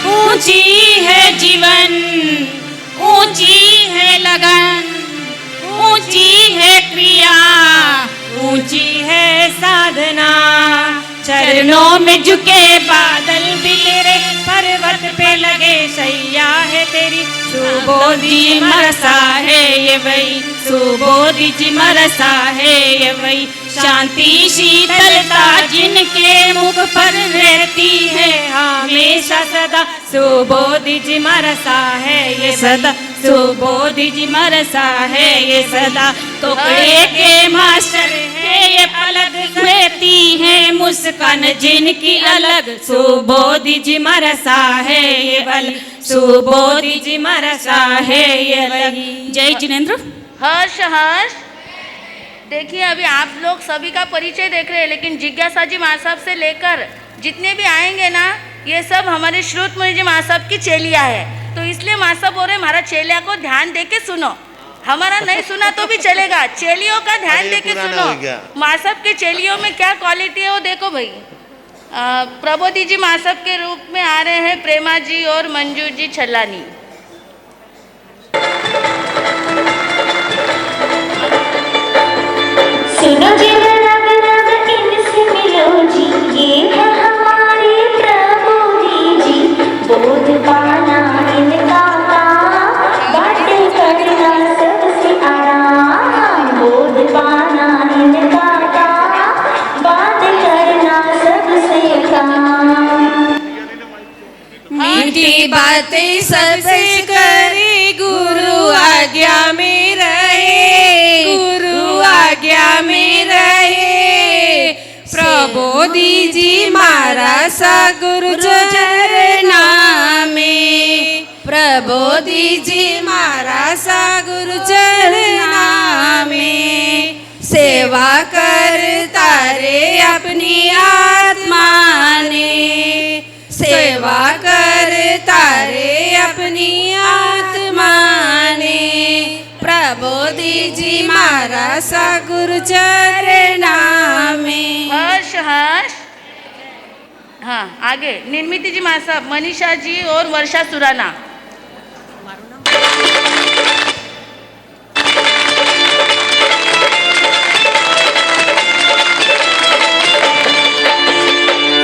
ऊंची है जीवन, ऊंची है लगन, ऊंची है क्रिया, ऊंची है साधना। चरणों में झुके बादल भी तेरे, पर्वत पे लगे शैया है तेरी। सुबोधि मरसा है ये वही, सुबोधि जी मरसा है ये वही। शांति शीतलता जिनके मुख पर रहती है हमेशा सदा, सुबोधि जी मरसा है ये सदा, सुबोधि जी मरसा है ये सदा। टुकड़े के मास्टर है ये पलक, रहती है मुस्कान जिनकी अलग। सुबोधि जी मरसा है ये बल, सुबोधि जी मरसा है ये लगी। जय जिनेंद्र। हर्ष हर्ष। देखिए अभी आप लोग सभी का परिचय देख रहे हैं, लेकिन जिज्ञासा जी महासाब से लेकर जितने भी आएंगे ना, ये सब हमारे श्रुत मुनि जी महासाब की चेलिया है। तो इसलिए महासाब बोल रहे हमारा चेलिया को ध्यान दे के सुनो, हमारा नहीं सुना तो भी चलेगा, चेलियों का ध्यान दे के सुनो। महासाब के चेलियों में क्या क्वालिटी है वो देखो भाई। प्रबोधि जी महासाब के रूप में आ रहे हैं प्रेमा जी और मंजू जी छल्लानी। सुनो जी रग रग इनसे मिलो जी, ये है हमारे प्रभु जी। बोध पाना इनका काम, बातें करना सबसे आराम। बोध पाना इनका काम, बात करना सबसे काम। मीठी बातें सबसे करे, गुरु आज्ञा में रहे, गुरु आज्ञा में रहे। प्रबोधि जी मारा सा गुरु चरना में, प्रबोधि जी मारा सा गुरु चरना में। सेवा करता रे अपनी आत्मा ने, सेवा करता रे अपनी आत्मा ने। प्रबोधि जी मारा सा गुरु चरना में। हर्ष हर्ष। हाँ आगे निर्मिति जी महासाब, मनीषा जी और वर्षा सुराना।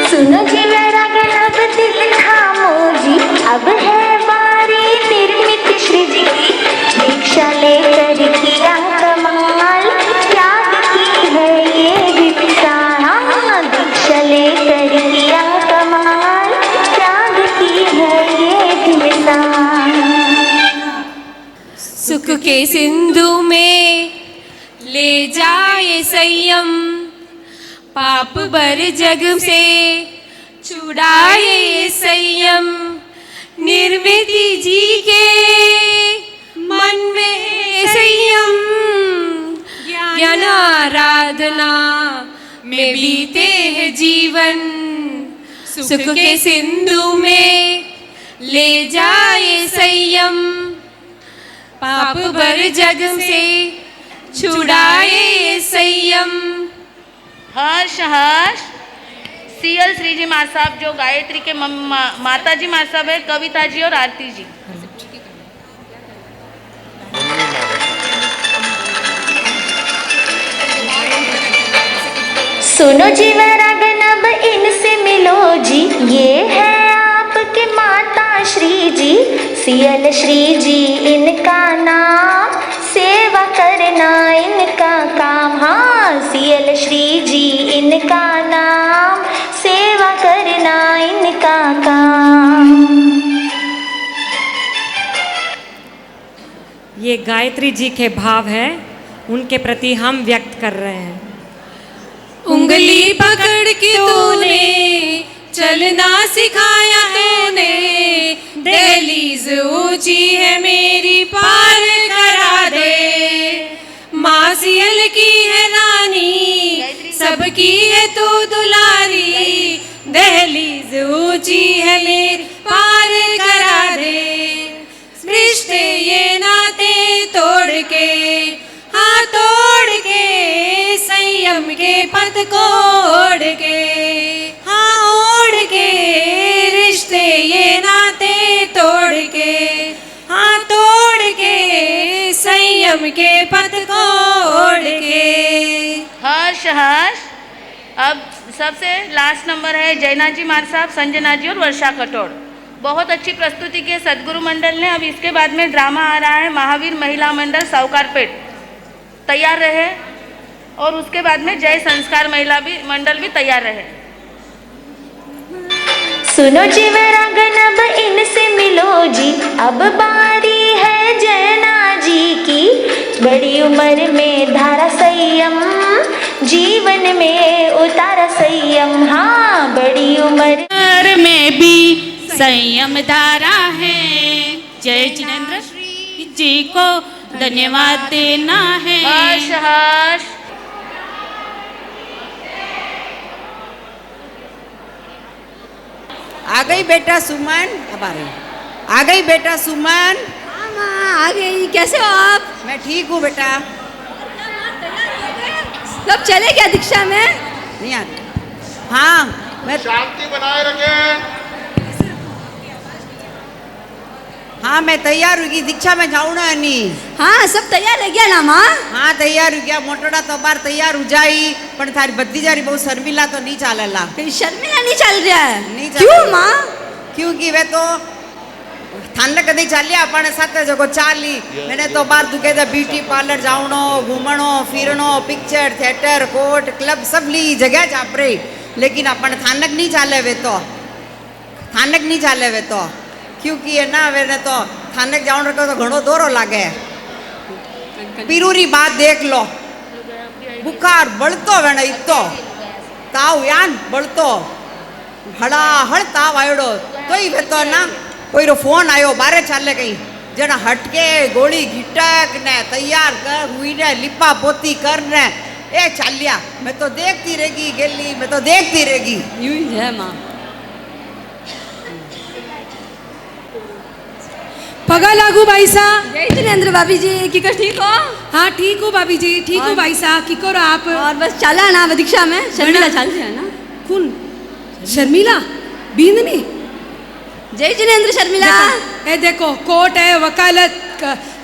सुनो जी वैराग अब दिल थामो जी, अब है बारी निर्मित श्री जी की। दीक्षा लेकर किया कमाल, त्याग की है ये विशाल। दीक्षा लेकर किया कमाल, त्याग की है ये विशाल। सुख के सिंधु में ले जाए संयम, पाप भर जग से छुड़ाए संयम। निर्मिति जी के मन में संयम, ज्ञान आराधना में बीते है जीवन। सुख के सिंधु में ले जाए संयम, पाप भर जग से छुड़ाए संयम। हर्ष हर्ष। सीएल श्री जी महासाब जो गायत्री के माता जी महासाब है, कविता जी और आरती जी। सुनो जी वैराग नब इनसे मिलो जी, ये है आपके माता श्री जी। सीएल श्री जी इनका नाम, सेवा करना इनका काम। हाँ सीएल श्री जी इनका नाम, सेवा करना इनका काम। ये गायत्री जी के भाव है, उनके प्रति हम व्यक्त कर रहे हैं। उंगली पकड़ के तूने चलना सिखाया तूने, दहलीज ऊंची है मेरी पार करा दे। माँ सियल की है रानी, सबकी है तू दुलारी, दहलीज ऊंची है मेरी पार करा दे। रिश्ते ये नाते तोड़ के, हाँ तोड़ पद को ओढ़ के, हाँ ओढ़ के, रिश्ते ये नाते तोड़ के, हाँ तोड़ के, संयम के पद को ओढ़ के। हर्ष हर्ष। अब सबसे लास्ट नंबर है जैना जी मार साहब, संजना जी और वर्षा कटोड़। बहुत अच्छी प्रस्तुति की सदगुरु मंडल ने। अब इसके बाद में ड्रामा आ रहा है महावीर महिला मंडल साउकारपेट, तैयार रहे। और उसके बाद में जय संस्कार महिला भी मंडल भी तैयार रहे। सुनो जी वैरागन अब इनसे मिलो जी, अब बारी है जैना जी की। बड़ी उम्र में धारा संयम, जीवन में उतारा संयम। हाँ बड़ी उम्र में भी संयम धारा है। जय जिनेंद्र जी को धन्यवाद देना है। हर्ष हर्ष। आ गई बेटा सुमन, अब आ रही। आ गई बेटा सुमन। हाँ माँ आ गई। कैसे हो आप? मैं ठीक हूँ बेटा। सब चले क्या दीक्षा में? नहीं आती। हाँ मैं शांति बनाए रखें। हाँ मैं तैयार हुई दीक्षा में जाऊँ ना नहीं। हाँ सब तैयार है क्या ना माँ? हाँ तैयार हो गया। मोटोड़ा तो बार तैयार हो जाई, पर थारी बद्दी जारी बहुत शर्मिला तो नहीं चालेला। कहीं शर्मिला नहीं चल रहा है? नहीं चल क्यों रहा। माँ? क्योंकि वे तो थाने कदी चालिया अपन साथ जगह चाली। मैंने तो बार दुखे था ब्यूटी पार्लर जावणो, घूमणो फिरणो, पिक्चर थिएटर कोर्ट क्लब सब ली जगह चापरे। लेकिन अपन थानक नहीं चाले वे तो, थानक नहीं चाले वे तो। क्योंकि है ना वे ने तो थानक जावण रखो तो घणो दोरो लागे। पीरूरी बात देख लो, बुखार बढ़तो वेण इतो, ताव यान बढ़तो, हड़ाहड़ ताव आयोडो। तो ही वे तो ना कोई रो फोन आयो बारे चाले कहीं जना हटके गोली घिटक ने तैयार कर हुई ने लिपा पोती कर ने ए चालिया। मैं तो देखती रहेगी गेली, मैं तो देखती रहेगी। यूं ही है माँ। पगा लागू भाई सा। जय जिनेंद्र भाभी जी, की कर ठीक हो? हाँ ठीक हूँ भाभी जी, ठीक हूँ भाई सा। की करो आप? और बस चला ना दीक्षा में शर्मिला चल रही है ना? कौन? शर्मिला बींदनी। जय जिनेंद्र शर्मिला। ए देखो कोर्ट है, वकालत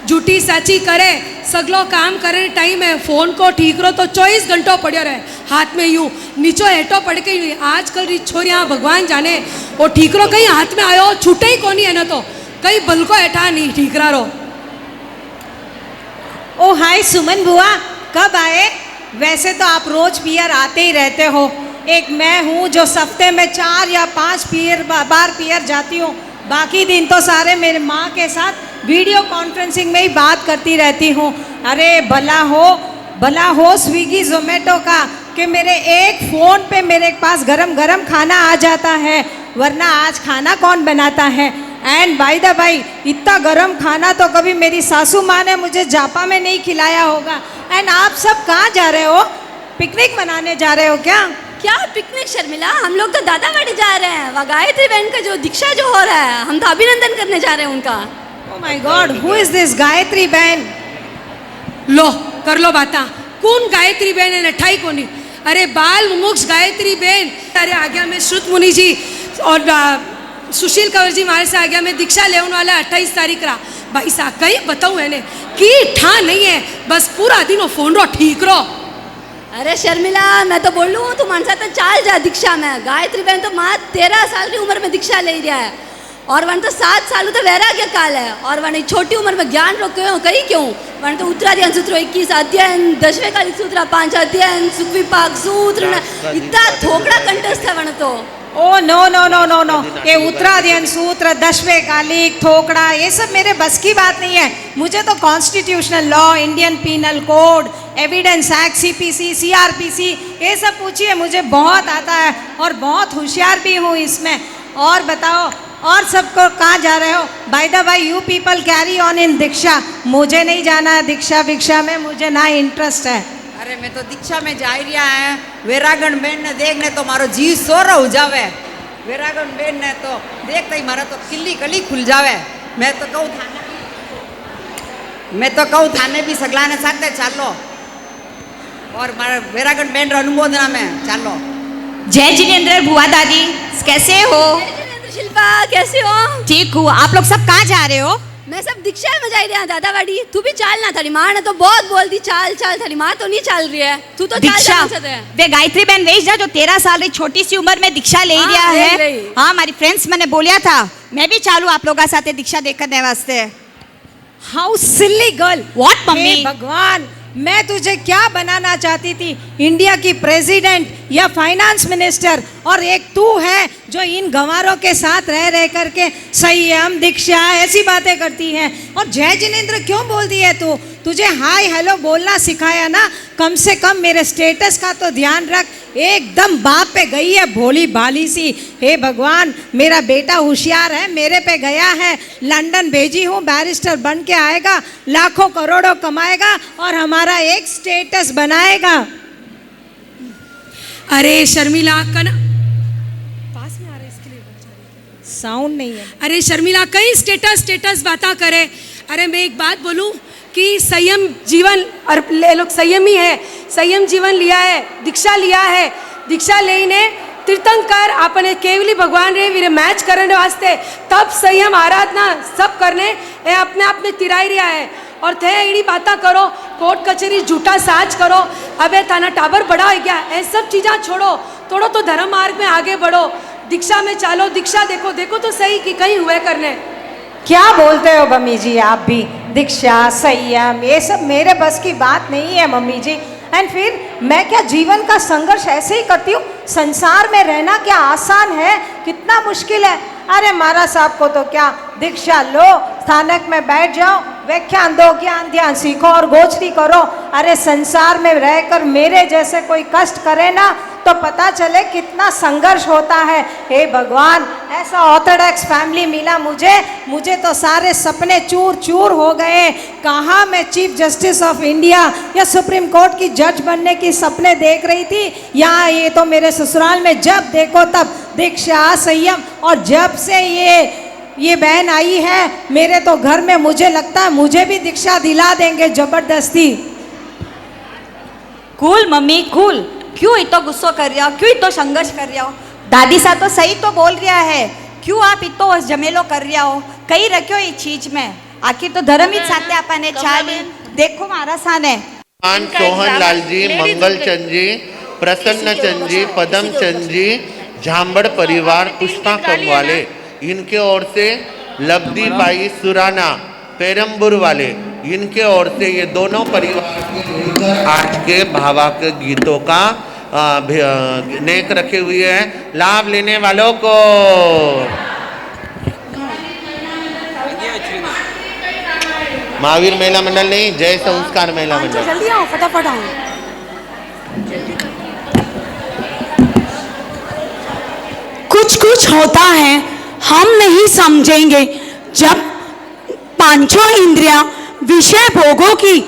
झूठी साची करे, सगलो काम करे टाइम है। फोन को ठीक रो तो 24 घंटों पड़ो रहे हाथ में, यूं नीचो हेठो पड़ के। आजकल री छोरियाँ भगवान जाने वो ठीक रो कहीं हाथ में आयो छूटे ही कोनी है ना, तो कहीं बलको हेठा नहीं ठीक रो। ओ हाय सुमन बुआ, कब आए? वैसे तो आप रोज पियर आते ही रहते हो। एक मैं हूँ जो हफ्ते में 4 या 5 बार पियर जाती हूँ। बाकी दिन तो सारे मेरे माँ के साथ वीडियो कॉन्फ्रेंसिंग में ही बात करती रहती हूँ। अरे भला हो स्विगी जोमेटो का कि मेरे एक फ़ोन पे मेरे पास गरम गरम खाना आ जाता है, वरना आज खाना कौन बनाता है। एंड बाय द बाय इतना गरम खाना तो कभी मेरी सासू माँ ने मुझे जापा में नहीं खिलाया होगा। एंड आप सब कहाँ जा रहे हो? पिकनिक मनाने जा रहे हो क्या? क्या पिकनिक शर्मिला? हम लोग तो दादावाड़ी जा रहे हैं। वह गायत्री बहन का जो दीक्षा जो हो रहा है, हम तो अभिनंदन करने जा रहे हैं उनका। Oh my God, who is this Gayatri बहन? लो कर लो बाता। कौन गायत्री बहन है? नठाई कोनी। अरे बाल मुमुक्ष गायत्री बहन। अरे आ गया मैं श्रुत मुनि जी और सुशील कंवर जी हमारे से आ गया मैं दीक्षा लेने वाला 28 तारीख रा। भाई साहब कहीं बताऊँ है कि ठा नहीं है, बस पूरा दिन वो फोन रो ठीक रो। अरे शर्मिला मैं तो बोल लूँ तू मानसा तो चाल जा दीक्षा में। गायत्री बहन तो माँ 13 साल की उम्र में दीक्षा ले रहा है, और वन तो 7 साल तो वैराग्य काल है, और वन छोटी उम्र में ज्ञान रो क्यों करी क्यों? वन तो उत्तराधियन सूत्र 21 अध्ययन, 10वें कालिक सूत्र 5 अध्ययन, सुख विपाक सूत्र, इतना थोकड़ा कंटेस्ट है वन तो। Oh no no no no no, ये उत्तराधियन सूत्र, 10वें कालिक, थोकड़ा, ये सब मेरे बस की बात नहीं है। मुझे तो constitutional law, Indian penal code, evidence act, CPC, CrPC, ये सब पूछिए, मुझे बहुत आता है और बहुत होशियार भी हूँ इसमें। और बताओ और सबको कहाँ जा रहे हो? Bye the bye you people carry on in Diksha. मुझे नहीं जाना है दीक्षा भिक्षा में, मुझे ना इंटरेस्ट है। अरे मैं तो दीक्षा में जा रहा है। वेरागण बेन ने देखने तो मारो जीव सोरा हो जावे। वेरागण बेन ने तो देखते ही मारा तो किल्ली कली खुल जावे। मैं तो कहूँ थाने भी सगला ने साथ चालो। और मारा वेरागढ़ बैंड अनुमोदना में चालो। जय जिनेंद्र बुआ दादी, कैसे हो? शिल्पा कैसे हो? ठीक हूँ। आप लोग सब कहाँ जा रहे हो? मैं सब दीक्षा में जा रही हूँ दादा वाड़ी। तू भी चाल ना, थारी माँ ने तो बहुत बोल दी चाल चाल, थारी माँ तो नहीं चल रही है, तू तो दीक्षा वे गायत्री बहन वेश जा जो 13 साल री छोटी सी उम्र में दीक्षा ले रहा है। हाँ हमारी फ्रेंड्स मैंने बोलिया था मैं भी चालू आप लोगों साथे दीक्षा देखने वास्ते। How silly girl. What mummy? भगवान, मैं तुझे क्या बनाना चाहती थी, इंडिया की प्रेसिडेंट या फाइनेंस मिनिस्टर, और एक तू है जो इन गंवारों के साथ रह रह करके संयम दीक्षा ऐसी बातें करती है। और जय जिनेंद्र क्यों बोलती है तू? तुझे हाय हेलो बोलना सिखाया ना, कम से कम मेरे स्टेटस का तो ध्यान रख। एकदम बाप पे गई है भोली भाली सी। हे भगवान, मेरा बेटा होशियार है, मेरे पे गया है, लंदन भेजी हूँ, बैरिस्टर बन के आएगा, लाखों करोड़ों कमाएगा और हमारा एक स्टेटस बनाएगा। अरे शर्मिला का ना पास में आ रहा है, इसके लिए साउंड नहीं है। अरे शर्मिला कहीं स्टेटस बाता करे। अरे मैं एक बात बोलूं कि संयम जीवन, और ले लोग संयमी है, संयम जीवन लिया है, दीक्षा लिया है, दीक्षा लेने तीर्थंकर आपने केवली भगवान रे वीरे मैच करने वास्ते तब संयम आराधना सब करने ए अपने आप में तिराई रिया है। और थे एड़ी बातें करो, कोर्ट कचहरी झूठा साज करो, अबे थाना टाबर बड़ा हो गया, ये सब चीज़ें छोड़ो, थोड़ा तो धर्म मार्ग में आगे बढ़ो, दीक्षा में चालो। दीक्षा देखो देखो तो सही कि कहीं हुए करने। क्या बोलते हो मम्मी जी आप भी? दीक्षा संयम ये सब मेरे बस की बात नहीं है मम्मी जी। एंड फिर मैं क्या जीवन का संघर्ष ऐसे ही करती हूँ? संसार में रहना क्या आसान है? कितना मुश्किल है। अरे महाराज साहब को तो क्या, दीक्षा लो, स्थानक में बैठ जाओ, व्याख्यान दो, ज्ञान ध्यान सीखो और गोचरी करो। अरे संसार में रहकर मेरे जैसे कोई कष्ट करे ना तो पता चले कितना संघर्ष होता है। हे भगवान, ऐसा ऑर्थोडॉक्स फैमिली मिला मुझे तो सारे सपने चूर चूर हो गए। कहाँ मैं चीफ जस्टिस ऑफ इंडिया या सुप्रीम कोर्ट की जज बनने की सपने देख रही थी, यहाँ ये तो मेरे ससुराल में जब देखो तब दीक्षा संयम। और जब से ये बहन आई है मेरे तो घर में, मुझे लगता है मुझे भी दीक्षा दिला देंगे जबरदस्ती। कूल मम्मी कूल, क्यों इतना गुस्सा कर रहे हो, क्यों इतना संघर्ष कर रहे हो? दादी सा तो सही तो बोल रहा है, क्यों आप इतना झमेलो कर रहे हो? कहीं रखो ये चीज में, आखिर तो धर्म ही साथे अपने चाली। देखो मारा सान है सोहन लाल जी, मंगल चंद जी, प्रसन्न चंद जी, पदम चंद जी, झांबड़ परिवार, पुष्पा कमवाले, इनके ओर से लब्धी बाई सुराना पेरम्बुर वाले, इनके ओर से ये दोनों परिवार के आज के भावाक गीतों का नेक रखे हुए हैं। लाभ लेने वालों को महावीर महिला मंडल नहीं, जय संस्कार महिला मंडल। जल्दी आओ, फटाफट आओ। कुछ होता है हम नहीं समझेंगे जब पांचों इंद्रियां विषय भोगों की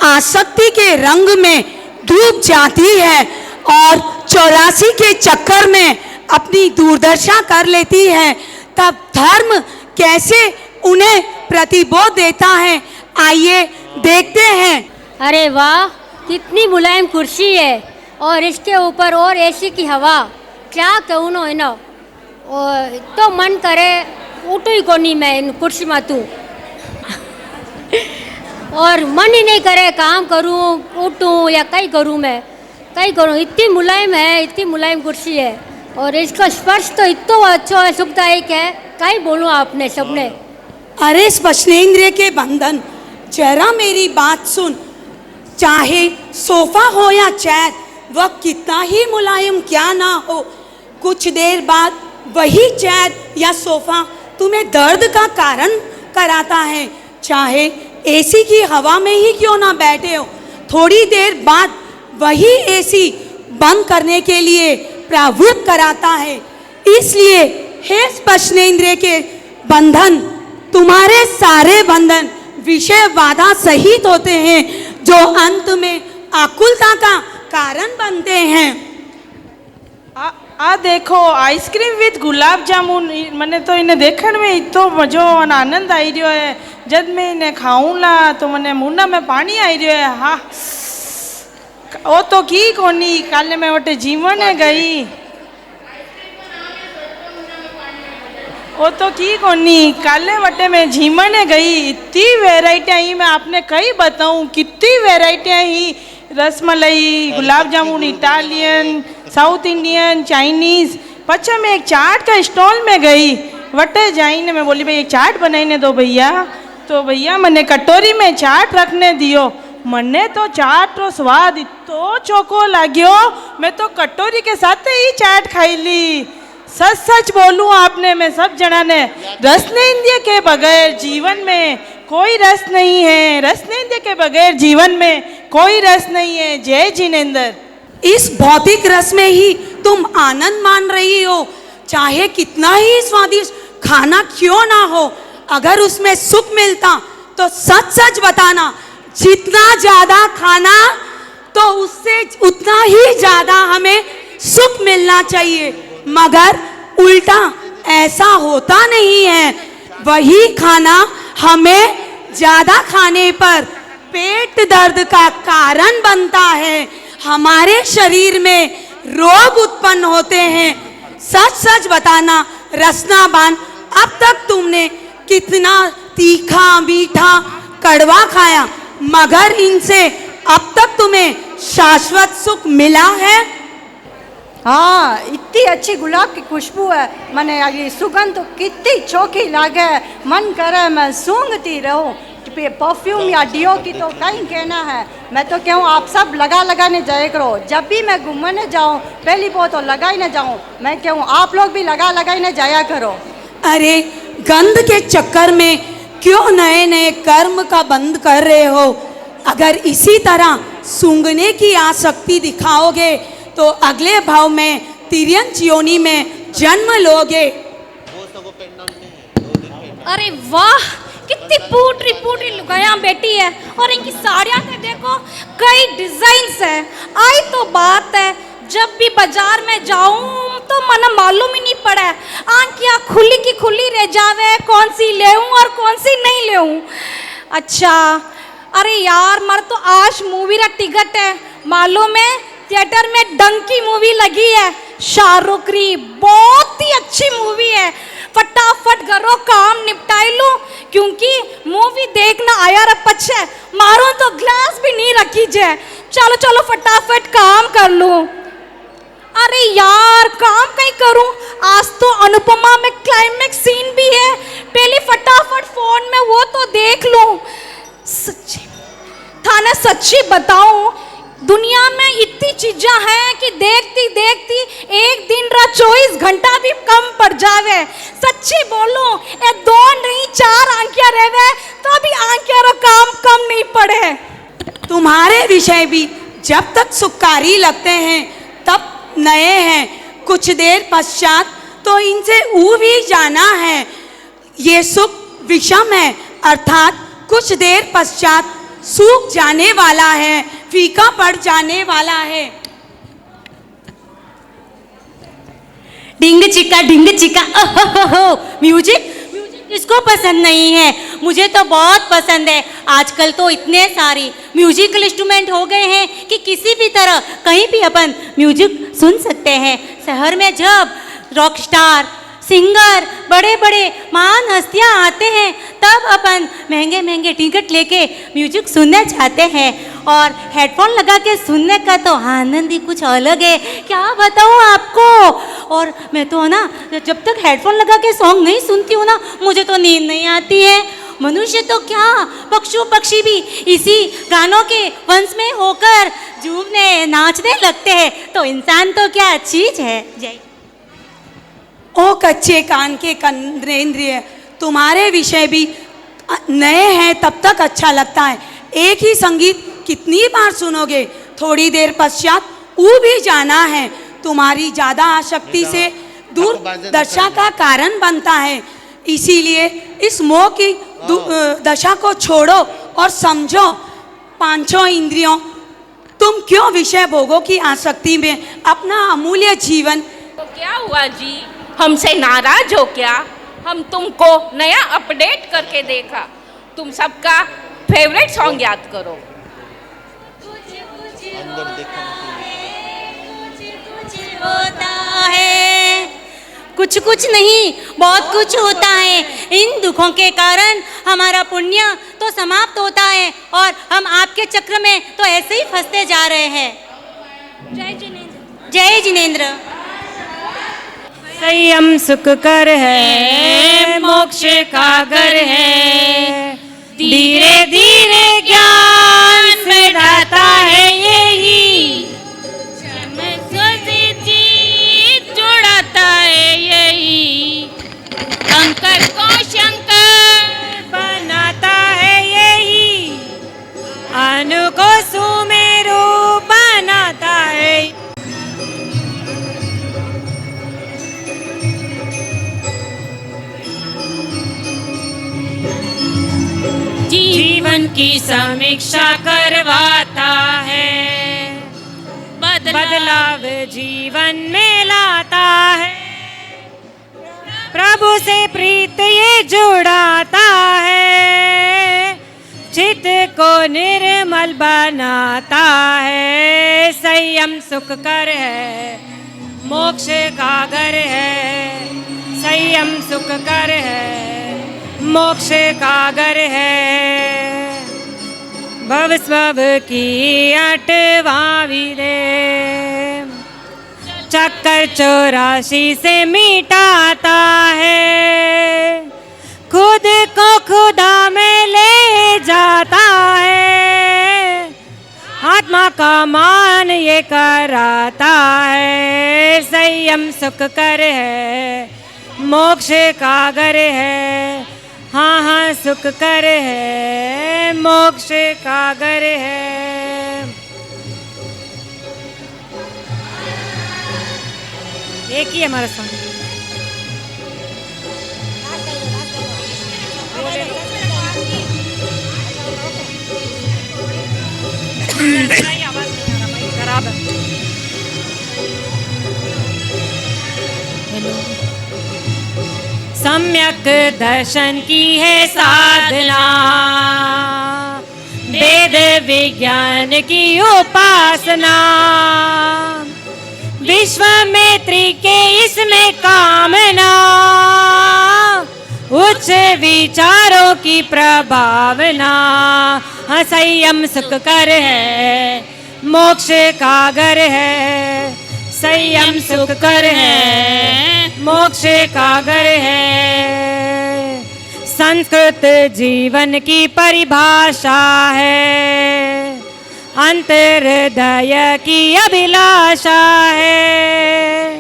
आसक्ति के रंग में डूब जाती है और 84 के चक्कर में अपनी दुर्दशा कर लेती है, तब धर्म कैसे उन्हें प्रतिबोध देता है, आइए देखते हैं। अरे वाह, कितनी मुलायम कुर्सी है और इसके ऊपर और एसी की हवा, क्या कहूँ ना इनो, तो मन करे उठू ही कोनी मैं इन कुर्सी में तू और मन ही नहीं करे काम करूं, उठूं या कहीं करूं, मैं कहीं करूं। इतनी मुलायम है, इतनी मुलायम कुर्सी है और इसका स्पर्श तो इतना अच्छा है, सुखदायक है, कहीं बोलूं आपने सबने। अरे स्पर्शनेंद्रिय के बंधन, जरा मेरी बात सुन, चाहे सोफा हो या चेयर, वह कितना ही मुलायम क्या ना हो, कुछ देर बाद वही चेयर या सोफा तुम्हें दर्द का कारण कराता है। चाहे एसी की हवा में ही क्यों ना बैठे हो, थोड़ी देर बाद वही एसी बंद करने के लिए प्रवृत्त कराता है। इसलिए हे स्पर्शनेंद्रिय के बंधन, तुम्हारे सारे बंधन विषय बाधा सहित होते हैं जो अंत में आकुलता का कारण बनते हैं। आ देखो आइसक्रीम विथ गुलाब जामुन, मैंने तो इन्हें देखने में इतो मजो और आनंद आई रही है। जब मैं इन्हें खाऊंला तो मैंने मुंडा में पानी आई रही है। हाँ, वो तो की कोनी काले में वटे जीवन है गई वो तो की कोनी काले वटे में जीवन है गई इतनी वेराइटियाँ ही मैं आपने कई बताऊँ कितनी वेराइटियाँ ही rasmalai gulab jamun Italian south Indian Chinese पच्छा मैं एक चाट का स्टॉल में गई वटे जाइने मैं बोली भाई एक चाट बनाईने दो भैया तो भैया मैंने कटोरी में चाट रखने दियो मने तो चाट रो स्वाद इतो चोको लाग्यो मैं तो कटोरी के साथ ही चाट खाई ली सच सच बोलूं आपने मैं सब जना ने रसनेंद्रिय के बगैर जीवन में कोई रस नहीं है रसनेंद्रिय के बगैर जीवन में कोई रस नहीं है। जय जिनेंद्र। इस भौतिक रस में ही तुम आनंद मान रही हो, चाहे कितना ही स्वादिष्ट खाना क्यों ना हो, अगर उसमें सुख मिलता तो सच सच बताना जितना ज्यादा खाना तो उससे उतना ही ज्यादा हमें सुख मिलना चाहिए, मगर उल्टा ऐसा होता नहीं है। वही खाना हमें ज्यादा खाने पर पेट दर्द का कारण बनता है, हमारे शरीर में रोग उत्पन्न होते हैं। सच सच बताना रसनाबान, अब तक तुमने कितना तीखा मीठा कड़वा खाया, मगर इनसे अब तक तुम्हें शाश्वत सुख मिला है? हाँ, इतनी अच्छी गुलाब की खुशबू है, मैंने ये सुगंध तो कितनी चौकी लागे, मन करे मैं सूंघती रहूं। परफ्यूम या डियो की तो कहीं कहना है, मैं तो कहूँ आप सब लगाने जाया करो। जब भी मैं घूमने जाऊँ पहली बात तो लगाने जाऊँ, मैं कहूँ आप लोग भी लगाने जाया करो। अरे गंध के चक्कर में क्यों नए नए कर्म का बंद कर रहे हो? अगर इसी तरह सूंघने की आसक्ति दिखाओगे तो अगले भाव में तिर्यंत योनि में जन्म लोगे। अरे वाह, कितनी पूटरी लुगाइयाँ बैठी है और इनकी साड़ियाँ तो देखो कई डिजाइन्स है। आई तो बात है, जब भी बाजार में जाऊं तो मन मालूम ही नहीं पड़ा, आंखियाँ खुली की खुली रह जावे, कौन सी लेऊं और कौन सी नहीं लेऊं। अच्छा, अरे यार मर तो आज मूवी का टिकट है, मालूम है थिएटर में डंकी मूवी लगी है, शाहरुख की, बहुत ही अच्छी मूवी है। फटाफट करो काम निपटाई लो, क्योंकि मूवी देखना आया रे पछे मारो तो ग्लास भी नहीं रखी जाए। चलो चलो फटाफट काम कर लो। अरे यार काम कहीं करूं, आज तो अनुपमा में क्लाइमेक्स सीन भी है, पहले फटाफट फोन में वो तो देख लूं। सच्ची थाने सच्ची बताऊं, दुनिया में इतनी चीजें हैं कि देखती देखती एक दिन रा 24 घंटा भी कम पड़ जावे। सच्ची बोलो, ये 2 नहीं 4 आंखियां रहवे तो भी आंखियां रा काम कम नहीं पड़े। तुम्हारे विषय भी जब तक सुखकारी लगते हैं तब नए हैं, कुछ देर पश्चात तो इनसे ऊ भी जाना है। ये सुख विषम है, अर्थात कुछ देर पश्चात सूख जाने वाला है, फीका पड़ जाने वाला है। ढिंग चिका ओहो, म्यूजिक किसको पसंद नहीं है? मुझे तो बहुत पसंद है। आजकल तो इतने सारे म्यूजिकल इंस्ट्रूमेंट हो गए हैं कि किसी भी तरह कहीं भी अपन म्यूजिक सुन सकते हैं। शहर में जब रॉक स्टार सिंगर बड़े बड़े महान हस्तियाँ आते हैं तब अपन महंगे महंगे टिकट लेके म्यूजिक सुनने जाते हैं, और हेडफोन लगा के सुनने का तो आनंद ही कुछ अलग है, क्या बताऊँ आपको। और मैं तो ना जब तक हेडफोन लगा के सॉन्ग नहीं सुनती हूँ ना, मुझे तो नींद नहीं आती है। मनुष्य तो क्या, पशु पक्षी भी इसी गानों के वंश में होकर झूमने नाचने लगते हैं, तो इंसान तो क्या चीज़ है। जय। ओ कच्चे कान के कनेंद्रिय, तुम्हारे विषय भी नए हैं तब तक अच्छा लगता है। एक ही संगीत कितनी बार सुनोगे, थोड़ी देर पश्चात ऊ भी जाना है। तुम्हारी ज़्यादा आसक्ति से दूरदर्शा का कारण बनता है, इसीलिए इस मोह की दशा को छोड़ो और समझो पांचों इंद्रियों, तुम क्यों विषय भोगों की आसक्ति में अपना अमूल्य जीवन। तो क्या हुआ जी, हमसे नाराज हो क्या? हम तुमको नया अपडेट करके देखा, तुम सबका फेवरेट सॉन्ग याद करो। अंदर देखा होता है कुछ कुछ नहीं, बहुत कुछ होता है। इन दुखों के कारण हमारा पुण्य तो समाप्त होता है और हम आपके चक्र में तो ऐसे ही फंसते जा रहे हैं। जय जिनेंद्र। जय जिनेंद्र। संयम सुख कर है, मोक्ष का घर है, धीरे धीरे ज्ञान में ढाता है यही, जुड़ाता है यही, शंकर को शंकर बनाता है यही, अनु को सुमेरु बनाता है। जीवन की समीक्षा करवाता है, बदलाव जीवन में लाता है, प्रभु से प्रीत ये जुड़ाता है, चित्त को निर्मल बनाता है। संयम सुख कर है, मोक्ष का घर है, संयम सुख कर है, मोक्ष का घर है। भव स्व की अटवां विदे, चक्कर 84 से मिटाता है, खुद को खुदा में ले जाता है, आत्मा का मान ये कराता है। संयम सुख कर है, मोक्ष का घर है, हाँ हाँ सुख कर है, मोक्ष का घर है। एक ही हमारा सॉन्ग। खराब है। हेलो। सम्यक दर्शन की है साधना, वेद विज्ञान की उपासना, विश्व मैत्री के इसमें कामना, उच्च विचारों की प्रभावना। संयम सुख कर है, मोक्ष का घर है, संयम सुख कर है, मोक्ष का घर है। संस्कृत जीवन की परिभाषा है, अंतर्दय की अभिलाषा है,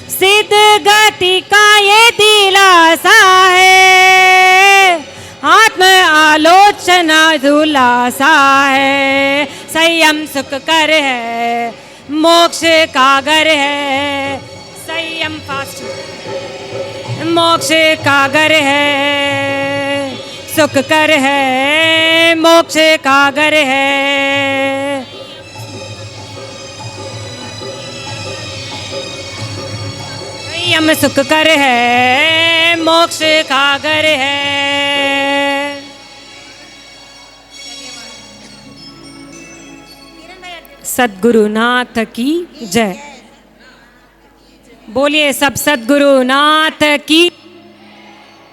सिद्ध गति का ये दिलासा है, आत्म आलोचना दुलासा है। संयम सुख कर है, मोक्ष का घर है, संयम फास्ट, मोक्ष का घर है, सुख कर है, मोक्ष का घर है। संयम सुख कर है, मोक्ष का घर है। सद्गुरुनाथ की जय। बोलिए सब सद्गुरुनाथ की।